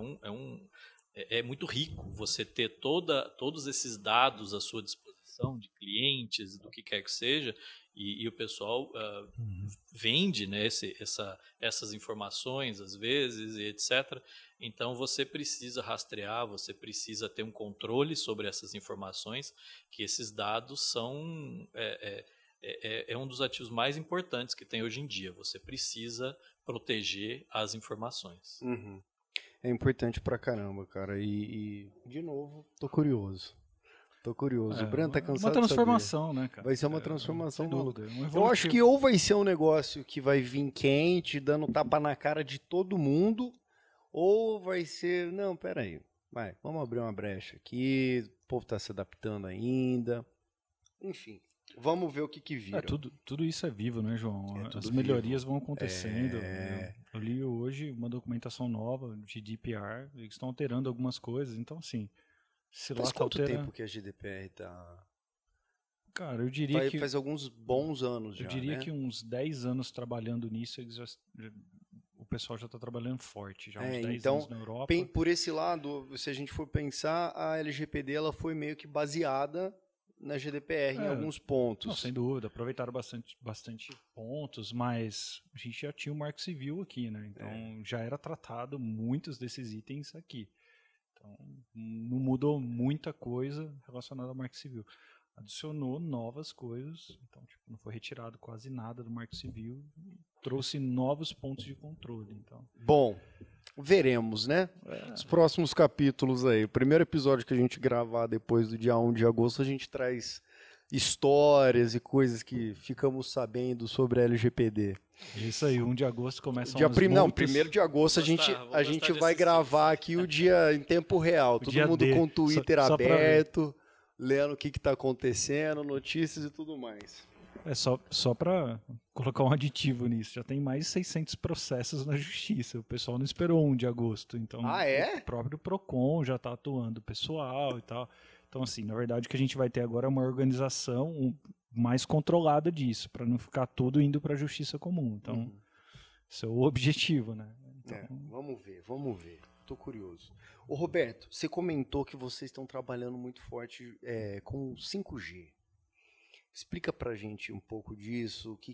é muito rico você ter todos esses dados à sua disposição, de clientes, do que quer que seja, e o pessoal vende, né, essas informações, às vezes, e etc. Então, você precisa rastrear, você precisa ter um controle sobre essas informações, que esses dados são um dos ativos mais importantes que tem hoje em dia. Você precisa proteger as informações. Uhum. É importante pra caramba, cara. E de novo, tô curioso. O Breno tá cansado uma transformação, de saber. né, cara? Vai ser uma transformação maluca. Dúvida. Eu acho que ou vai ser um negócio que vai vir quente, dando tapa na cara de todo mundo, ou vai ser... Não, peraí. Vamos abrir uma brecha aqui, o povo tá se adaptando ainda. Enfim, vamos ver o que vira. Tudo isso é vivo, né, João? As melhorias vão acontecendo. Eu li hoje uma documentação nova de GDPR, eles estão alterando algumas coisas, então assim... Faz quanto tempo que a GDPR tá... Cara, eu diria que... Faz alguns bons anos já, eu diria né? que uns 10 anos trabalhando nisso, o pessoal já está trabalhando forte, já uns 10 anos na Europa. Por esse lado, se a gente for pensar, a LGPD ela foi meio que baseada na GDPR em alguns pontos. Não, sem dúvida, aproveitaram bastante pontos, mas a gente já tinha o Marco Civil aqui, né? Então já era tratado muitos desses itens aqui. Então, não mudou muita coisa relacionada ao Marco Civil. Adicionou novas coisas, então não foi retirado quase nada do Marco Civil, trouxe novos pontos de controle. Então. Bom, veremos, né? Os próximos capítulos aí. O primeiro episódio que a gente gravar depois do dia 1 de agosto, a gente traz histórias e coisas que ficamos sabendo sobre a LGPD. Isso aí, 1 de agosto começa Não, 1º de agosto a gente vai gravar aqui o dia em tempo real. Todo mundo com o Twitter aberto, lendo o que está acontecendo, notícias e tudo mais. Só para colocar um aditivo nisso, já tem mais de 600 processos na justiça. O pessoal não esperou 1 de agosto. Então, o próprio PROCON já está atuando pessoal e tal. Então, assim, na verdade, o que a gente vai ter agora é uma organização mais controlada disso, para não ficar tudo indo para a justiça comum. Então, esse é o objetivo, né? Então... Vamos ver. Tô curioso. Ô, Roberto, você comentou que vocês estão trabalhando muito forte com 5G. Explica pra gente um pouco disso, o que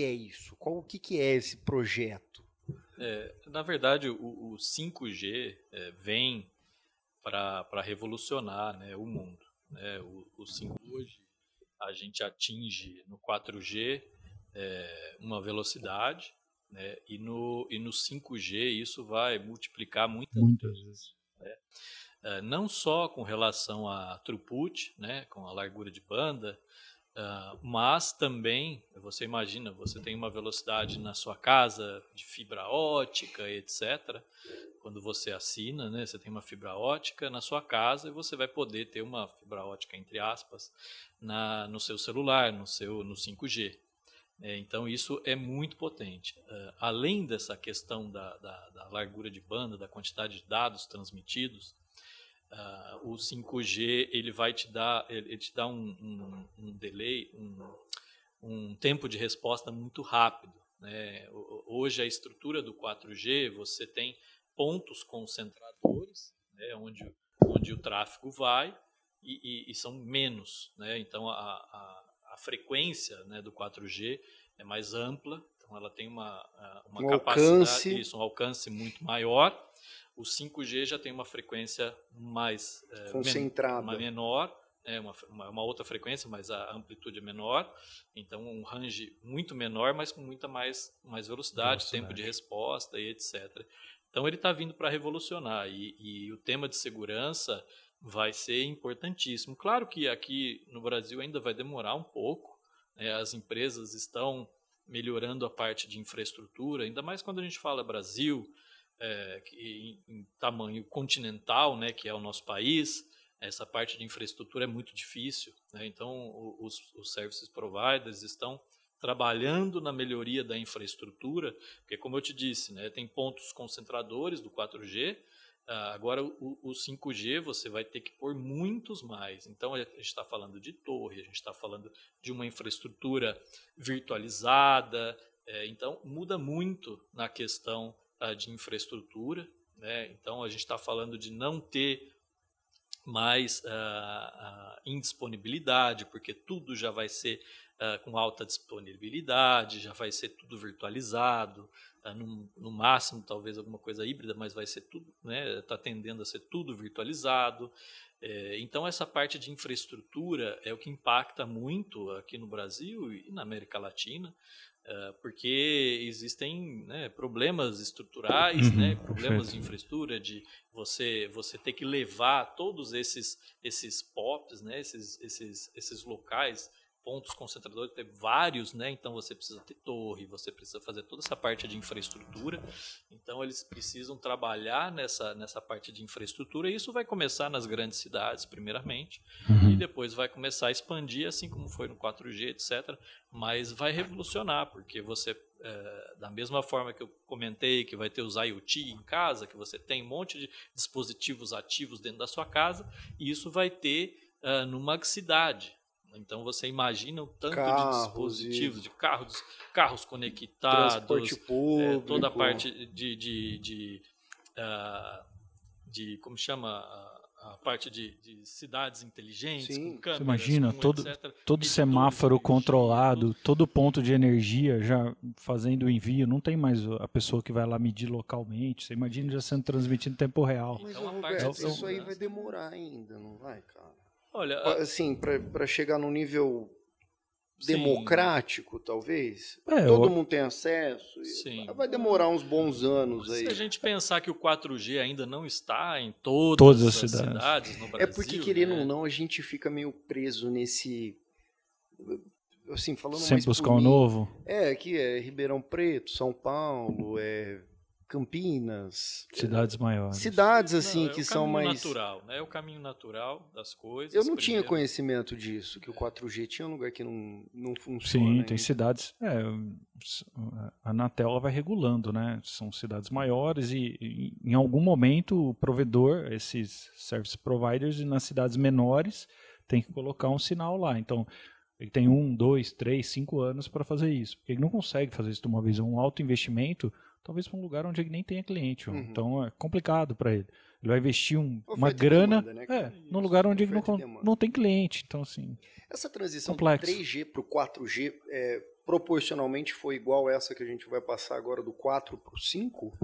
é isso? O que é esse projeto? Na verdade, o 5G vem para revolucionar, né, o mundo. né? O 5 hoje a gente atinge no 4G uma velocidade, né? E no 5G isso vai multiplicar muitas vezes. Né? Não só com relação a throughput, né? Com a largura de banda, mas também, você imagina, você tem uma velocidade na sua casa de fibra ótica, etc. Quando você assina, né, você tem uma fibra ótica na sua casa e você vai poder ter uma fibra ótica, entre aspas, no seu celular, no 5G. Então, isso é muito potente. Além dessa questão da largura de banda, da quantidade de dados transmitidos, o 5G ele te dá um delay, um tempo de resposta muito rápido, né? Hoje a estrutura do 4G, você tem pontos concentradores, né, onde o tráfego vai e são menos, né? Então a frequência, né, do 4G é mais ampla, então ela tem uma capacidade, um alcance muito maior. O 5G já tem uma frequência mais concentrada, menor, uma outra frequência, mas a amplitude é menor, então um range muito menor, mas com muita mais velocidade, tempo de resposta e etc. Então ele está vindo para revolucionar e o tema de segurança vai ser importantíssimo. Claro que aqui no Brasil ainda vai demorar um pouco, né? As empresas estão melhorando a parte de infraestrutura, ainda mais quando a gente fala Brasil, em tamanho continental, né, que é o nosso país, essa parte de infraestrutura é muito difícil, né? Então os services providers estão trabalhando na melhoria da infraestrutura, porque como eu te disse, né, tem pontos concentradores do 4G, agora o 5G você vai ter que pôr muitos mais. Então a gente está falando de torre, a gente está falando de uma infraestrutura virtualizada, então muda muito na questão de infraestrutura, né? Então a gente está falando de não ter mais indisponibilidade, porque tudo já vai ser com alta disponibilidade, já vai ser tudo virtualizado, no máximo talvez alguma coisa híbrida, mas vai ser tudo, né? Está tendendo a ser tudo virtualizado. Então essa parte de infraestrutura é o que impacta muito aqui no Brasil e na América Latina, porque existem, né, problemas estruturais, né, problemas de infraestrutura, de você ter que levar todos esses POPs, né, esses locais, pontos concentradores, ter vários, né, então você precisa ter torre, você precisa fazer toda essa parte de infraestrutura, então eles precisam trabalhar nessa parte de infraestrutura, e isso vai começar nas grandes cidades, primeiramente, e depois vai começar a expandir, assim como foi no 4G, etc., mas vai revolucionar, porque você, da mesma forma que eu comentei, que vai ter os IoT em casa, que você tem um monte de dispositivos ativos dentro da sua casa, e isso vai ter numa cidade. Então você imagina o tanto de dispositivos, de carros conectados, transporte público, toda a parte de como chama, a parte de cidades inteligentes, sim, com câmeras, você imagina com todo medidores semáforo de controlado, todo ponto de energia já fazendo o envio, não tem mais a pessoa que vai lá medir localmente, você imagina já sendo transmitido em tempo real. Mas, Então, Roberto, isso aí vai demorar ainda, não vai, cara? Olha, assim, para chegar num nível sim, democrático, talvez, todo mundo tem acesso, sim, vai demorar uns bons anos aí. Se a gente pensar que o 4G ainda não está em todas as cidades no Brasil... É porque, querendo ou não, a gente fica meio preso nesse... Assim, falando sempre mais buscar um novo. Aqui é Ribeirão Preto, São Paulo, Campinas, cidades maiores. Cidades assim que são mais natural, né? É o caminho natural das coisas. Eu não tinha conhecimento disso, que o 4G tinha um lugar que não funciona. Sim, ainda. tem cidades. A Anatel vai regulando, né? São cidades maiores e em algum momento o provedor, esses service providers, nas cidades menores tem que colocar um sinal lá. Então ele tem 1, 2, 3, 5 anos para fazer isso. Porque ele não consegue fazer isso de uma vez. É um alto investimento, talvez para um lugar onde ele nem tenha cliente. Então é complicado para ele. Ele vai investir uma grana demanda, né, num lugar onde ele não tem cliente. Então, assim, essa transição complexo. do 3G para o 4G proporcionalmente foi igual essa que a gente vai passar agora do 4 para o 5?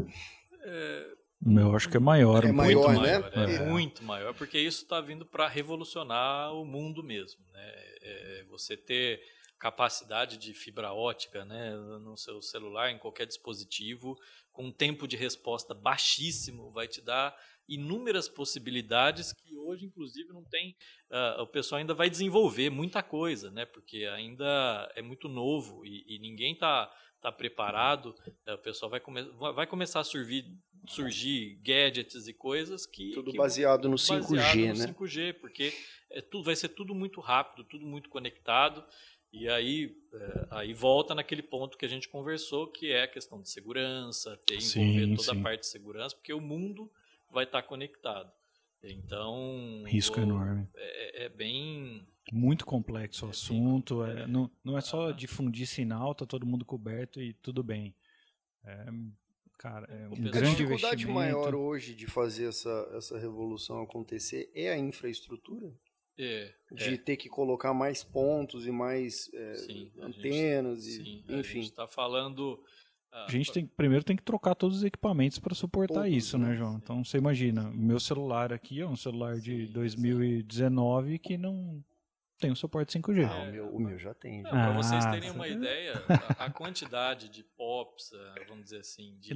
Eu acho que é maior. É Muito maior, maior, né? muito maior, porque isso está vindo para revolucionar o mundo mesmo, né? Você ter capacidade de fibra ótica, né, no seu celular, em qualquer dispositivo, com um tempo de resposta baixíssimo, vai te dar inúmeras possibilidades que hoje, inclusive, não tem. O pessoal ainda vai desenvolver muita coisa, né? Porque ainda é muito novo e ninguém está preparado. O pessoal vai começar a surgir gadgets e coisas Tudo baseado no 5G, no né? 5G, porque vai ser tudo muito rápido, tudo muito conectado. E aí volta naquele ponto que a gente conversou, que é a questão de segurança, envolver toda a parte de segurança, porque o mundo vai estar conectado. Então, risco enorme. É bem... Muito complexo o assunto. Não é só difundir sinal, tá todo mundo coberto e tudo bem. Cara, é um grande investimento. A dificuldade maior hoje de fazer essa revolução acontecer é a infraestrutura? De ter que colocar mais pontos e mais antenas, enfim. A gente está falando... A gente primeiro tem que trocar todos os equipamentos para suportar isso, né, João? Então, você imagina, meu celular aqui é um celular de 2019 que não tem o suporte 5G. O meu já tem. Para vocês terem uma ideia, a quantidade de POPs, vamos dizer assim, de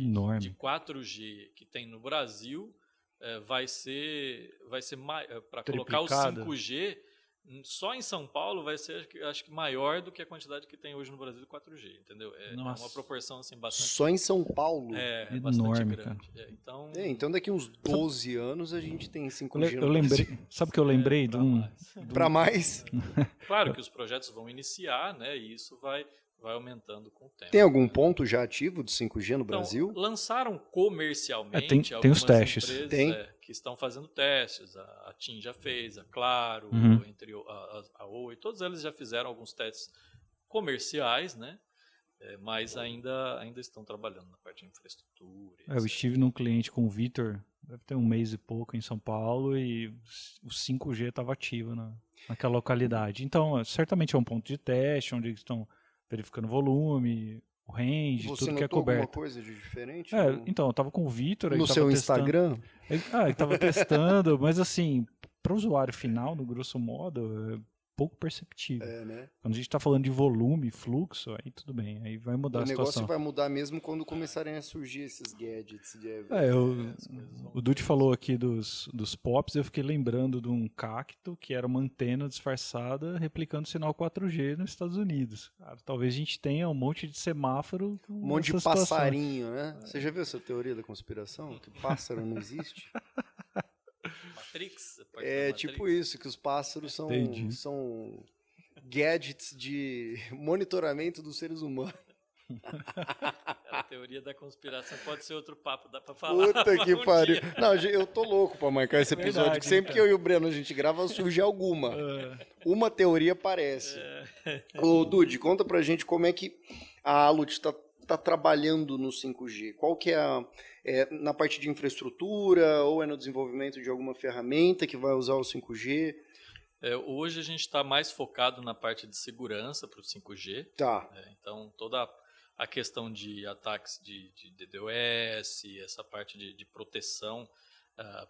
4G que tem no Brasil, vai ser para colocar o 5G, só em São Paulo vai ser, acho que maior do que a quantidade que tem hoje no Brasil de 4G, entendeu? É uma proporção assim bastante... Só em São Paulo? É bastante grande. Então daqui uns 12 anos a gente tem 5G eu lembrei, sabe o que eu lembrei? Para mais? Claro que os projetos vão iniciar, né? E isso vai aumentando com o tempo. Tem algum ponto já ativo de 5G no Brasil? Lançaram comercialmente tem os testes. Empresas, que estão fazendo testes. A TIM já fez, a Claro, entre a Oi, todos eles já fizeram alguns testes comerciais, né? Mas ainda estão trabalhando na parte de infraestrutura. Eu estive num cliente com o Vitor, deve ter um mês e pouco em São Paulo, e o 5G estava ativo naquela localidade. Então, certamente é um ponto de teste, onde eles estão verificando o volume, o range, tudo que é coberto. Você notou alguma coisa de diferente? Então, eu estava com o Vitor. No seu Instagram? Ele estava testando, mas assim, para o usuário final, no grosso modo, é pouco perceptível. Né? Quando a gente está falando de volume, fluxo, aí tudo bem, aí vai mudar a situação. O negócio vai mudar mesmo quando começarem a surgir esses gadgets. O Dutti falou aqui dos POPs, eu fiquei lembrando de um cacto que era uma antena disfarçada replicando sinal 4G nos Estados Unidos. Cara, talvez a gente tenha um monte de semáforo. Um monte de passarinho, né? Você já viu essa teoria da conspiração? Que pássaro não existe? Matrix? Tipo isso, que os pássaros são gadgets de monitoramento dos seres humanos. A teoria da conspiração pode ser outro papo, dá pra falar. Puta que pariu. Não, eu tô louco pra marcar esse episódio, porque sempre que eu e o Breno a gente grava, surge alguma. Uma teoria aparece. Ô, Dude, conta pra gente como é que a Alot tá trabalhando no 5G. Qual que é na parte de infraestrutura ou é no desenvolvimento de alguma ferramenta que vai usar o 5G? Hoje a gente está mais focado na parte de segurança para o 5G. Tá. Então, toda a questão de ataques de DDoS, essa parte de proteção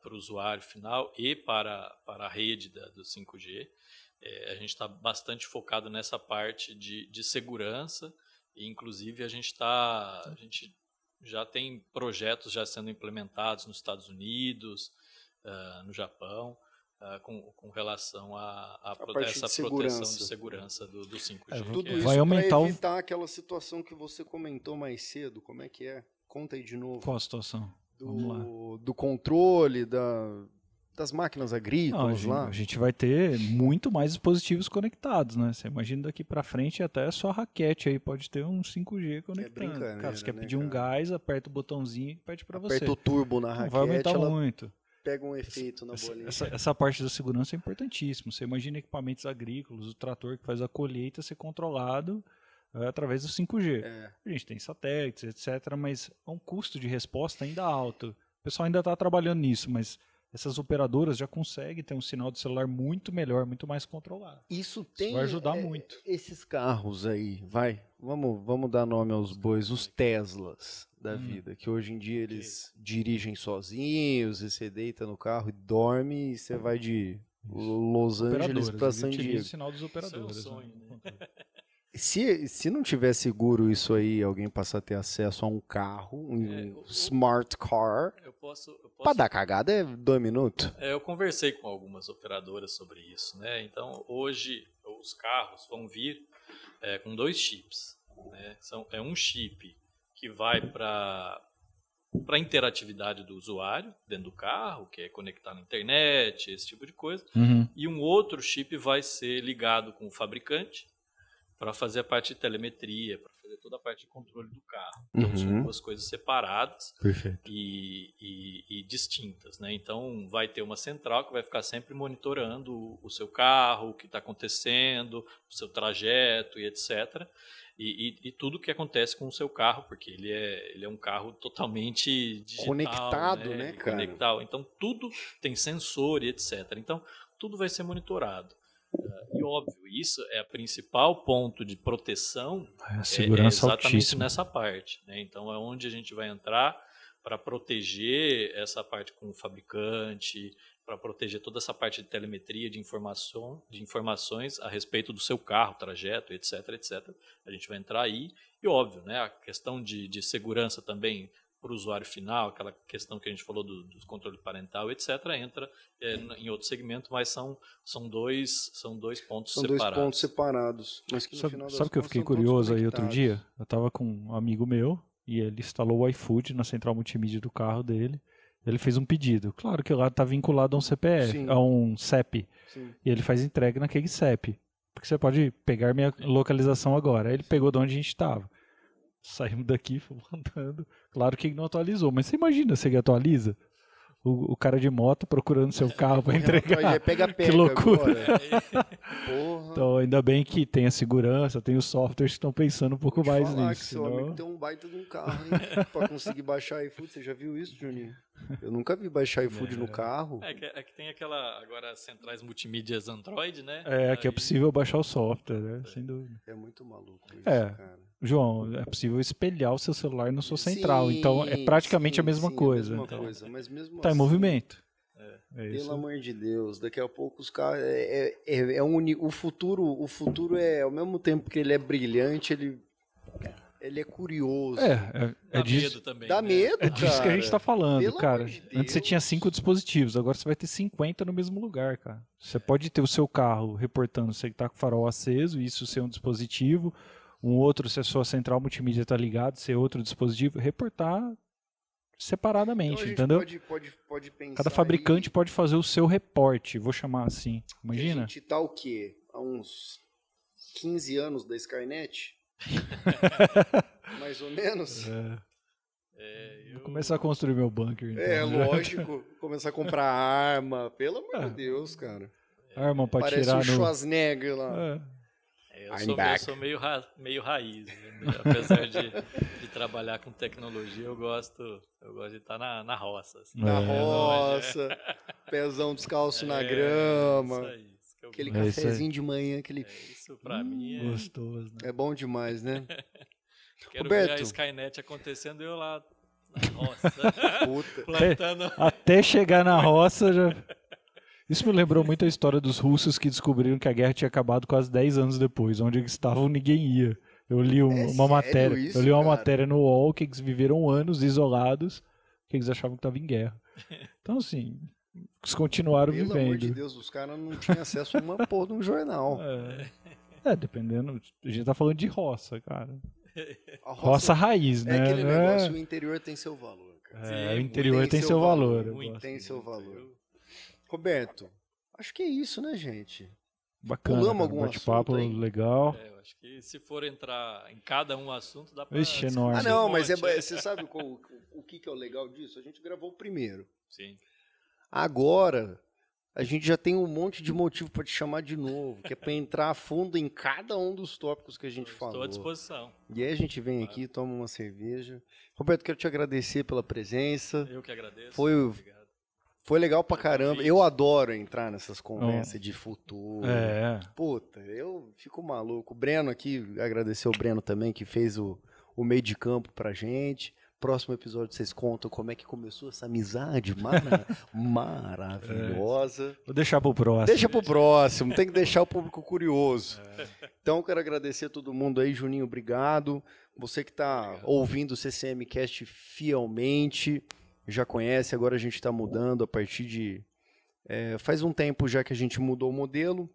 para o usuário final e para a rede do 5G. A gente está bastante focado nessa parte de segurança. E, inclusive, a gente já tem projetos já sendo implementados nos Estados Unidos, no Japão, com relação a essa proteção de segurança do 5G. Tudo isso para evitar aquela situação que você comentou mais cedo. Como é que é? Conta aí de novo. Qual a situação? Do controle, das máquinas agrícolas lá. A gente vai ter muito mais dispositivos conectados, né? Você imagina daqui para frente até a sua raquete aí pode ter um 5G conectado. Cara, você quer pedir um gás, aperta o botãozinho e pede para você. Aperta o turbo na raquete, vai aumentar muito. Pega um efeito na bolinha. Essa parte da segurança é importantíssima. Você imagina equipamentos agrícolas, o trator que faz a colheita ser controlado através do 5G. A gente tem satélites, etc., mas é um custo de resposta ainda alto. O pessoal ainda está trabalhando nisso, mas essas operadoras já conseguem ter um sinal de celular muito melhor, muito mais controlado. Isso tem. Vai ajudar muito. Esses carros aí, vamos dar nome aos bois, os Teslas da vida, que hoje em dia eles dirigem sozinhos, e você deita no carro e dorme, e você vai de Los Angeles para San Diego. O sinal dos operadores. Isso é um sonho, né? Se não tiver seguro isso aí, alguém passar a ter acesso a um carro, smart car, para dar cagada é 2 minutos. Eu conversei com algumas operadoras sobre isso, né? Então, hoje, os carros vão vir com 2 chips. Né? É um chip que vai para a interatividade do usuário dentro do carro, que é conectar na internet, esse tipo de coisa. E um outro chip vai ser ligado com o fabricante, para fazer a parte de telemetria, para fazer toda a parte de controle do carro. Então, são 2 coisas separadas e distintas. Né? Então, vai ter uma central que vai ficar sempre monitorando o seu carro, o que está acontecendo, o seu trajeto e etc. E tudo o que acontece com o seu carro, porque ele é um carro totalmente digital. Conectado, né, cara? Conectado. Então, tudo tem sensor e etc. Então, tudo vai ser monitorado. E óbvio, isso é o principal ponto de proteção, a segurança exatamente altíssima. nessa parte. Né? Então, é onde a gente vai entrar para proteger essa parte com o fabricante, para proteger toda essa parte de telemetria, de informações a respeito do seu carro, trajeto, etc, etc. A gente vai entrar aí. E óbvio, né, a questão de segurança também para o usuário final, aquela questão que a gente falou do controle parental, etc., entra em outro segmento, mas são dois pontos separados. São 2 pontos separados. Mas que Sabe que eu fiquei curioso aí outro dia? Eu estava com um amigo meu e ele instalou o iFood na central multimídia do carro dele. Ele fez um pedido. Claro que lá está vinculado a um CPF, Sim. a um CEP. Sim. E ele faz entrega naquele CEP. Porque você pode pegar minha localização agora. Aí ele pegou de onde a gente estava. Saímos daqui, fomos andando. Claro que ele não atualizou, mas você imagina se ele atualiza? O cara de moto procurando seu carro para entregar. Pega, que loucura. Porra. Então, ainda bem que tem a segurança, tem os softwares que estão pensando um pouco mais nisso. Que seu amigo tem um baita de um carro, hein? Pra conseguir baixar iFood. Você já viu isso, Juninho? Eu nunca vi baixar iFood no carro. É que tem aquela, agora, centrais multimídias Android, né? Que é possível baixar o software, né? Sem dúvida. É muito maluco isso, cara. João, é possível espelhar o seu celular na sua central. Então, é praticamente a mesma coisa. Mas mesmo tá em movimento. Pelo amor de Deus, daqui a pouco os caras... o futuro é, ao mesmo tempo que ele é brilhante, ele é curioso. Dá medo também. Dá medo, É disso que a gente tá falando, Pelo cara. amor de Deus. Antes você tinha 5 dispositivos, agora você vai ter 50 no mesmo lugar, cara. Você pode ter o seu carro reportando se ele tá com o farol aceso, isso ser um dispositivo, um outro, se a sua central multimídia tá ligada, ser outro dispositivo, reportar separadamente, então entendeu? Pode pensar Cada fabricante pode fazer o seu reporte, vou chamar assim. Imagina? A gente tá o quê? Há uns 15 anos da Skynet? Mais ou menos? Vou começar a construir meu bunker. Então, lógico. Começar a comprar arma. Pelo amor de Deus, cara. Arma pra Parece tirar o Schwarzenegger lá. Eu sou meio raiz. Né? Apesar de trabalhar com tecnologia, eu gosto de estar na roça. Assim. Na roça, pezão descalço na grama. Isso aí. Aquele cafezinho de manhã, isso pra mim gostoso, né? É bom demais, né? Quero Roberto. ver a Skynet acontecendo e eu lá na roça. Puta. Plantando. Até chegar na roça já... Isso me lembrou muito a história dos russos que descobriram que a guerra tinha acabado quase 10 anos depois. Onde eles estavam, ninguém ia. Eu li uma matéria. Isso, eu li uma cara? matéria no UOL que eles viveram anos isolados, que eles achavam que estavam em guerra. Então, assim, eles continuaram Pelo vivendo. amor de Deus, os caras não tinham acesso a uma porra de um jornal. Dependendo. A gente tá falando de roça, cara. A roça raiz, né? É aquele negócio, o interior tem seu valor, cara. O interior tem seu valor. Tem seu valor. Roberto, acho que é isso, né, gente? Bacana. Pulamos algum bate-papo legal. Eu acho que se for entrar em cada um assunto, dá pra... Vixe, enorme. Não, mas você sabe o que é o legal disso? A gente gravou o primeiro. Sim. Agora, a gente já tem um monte de motivo para te chamar de novo, que é para entrar a fundo em cada um dos tópicos que a gente falou. Estou à disposição. E aí a gente vem aqui, toma uma cerveja. Roberto, quero te agradecer pela presença. Eu que agradeço. Foi Foi legal pra caramba. Eu adoro entrar nessas conversas de futuro. Puta, eu fico maluco. O Breno aqui, agradecer o Breno também, que fez o meio de campo pra gente. Próximo episódio vocês contam como é que começou essa amizade maravilhosa. Vou deixar pro próximo. Deixa pro próximo, tem que deixar o público curioso. Então, quero agradecer a todo mundo aí. Juninho, obrigado. Você que está ouvindo o CCM Cast fielmente, já conhece, agora a gente está mudando a partir de... faz um tempo já que a gente mudou o modelo.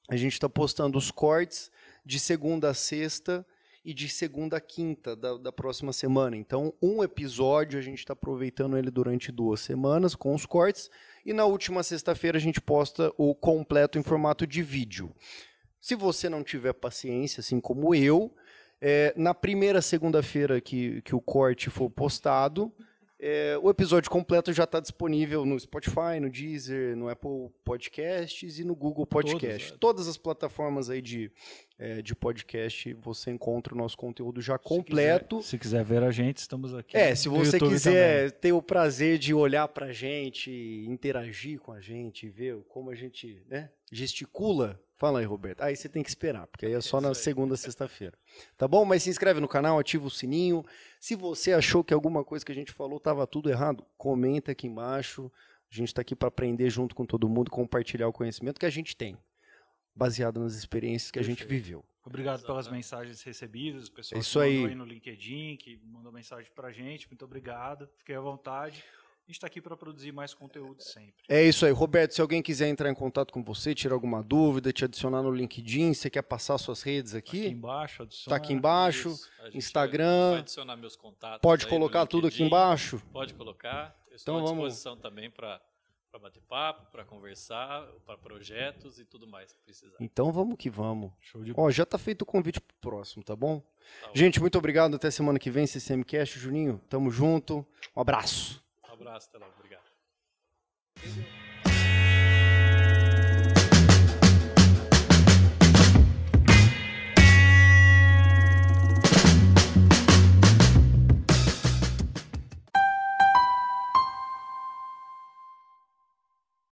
A gente está postando os cortes de segunda a sexta e de segunda a quinta da próxima semana. Então, um episódio, a gente está aproveitando ele durante 2 semanas com os cortes, e na última sexta-feira a gente posta o completo em formato de vídeo. Se você não tiver paciência, assim como eu, na primeira segunda-feira que o corte for postado, o episódio completo já está disponível no Spotify, no Deezer, no Apple Podcasts e no Google Podcast. Todas as plataformas aí de podcast, você encontra o nosso conteúdo já completo. Se quiser ver a gente, estamos aqui. Se você quiser ter o prazer de olhar pra gente, interagir com a gente, ver como a gente gesticula. Fala aí, Roberto. Aí você tem que esperar, porque aí é só na segunda, sexta-feira. Tá bom? Mas se inscreve no canal, ativa o sininho. Se você achou que alguma coisa que a gente falou estava tudo errado, comenta aqui embaixo. A gente está aqui para aprender junto com todo mundo, compartilhar o conhecimento que a gente tem, baseado nas experiências que a gente viveu. Obrigado pelas mensagens recebidas, o pessoal que mandou aí no LinkedIn, que mandou mensagem pra gente. Muito obrigado. Fiquei à vontade. A gente está aqui para produzir mais conteúdo sempre. É isso aí. Roberto, se alguém quiser entrar em contato com você, tirar alguma dúvida, te adicionar no LinkedIn, você quer passar suas redes aqui? Tá aqui embaixo, adiciona. Tá aqui embaixo, Instagram. Vai adicionar meus contatos. Pode colocar tudo aqui embaixo? Pode colocar. Eu estou à disposição também para bater papo, para conversar, para projetos e tudo mais que precisar. Então vamos que vamos. Show de bola. Já tá feito o convite pro próximo, tá bom? Gente, muito obrigado. Até semana que vem, CCM Cast. Juninho, tamo junto. Um abraço. Um abraço, até logo. Obrigado.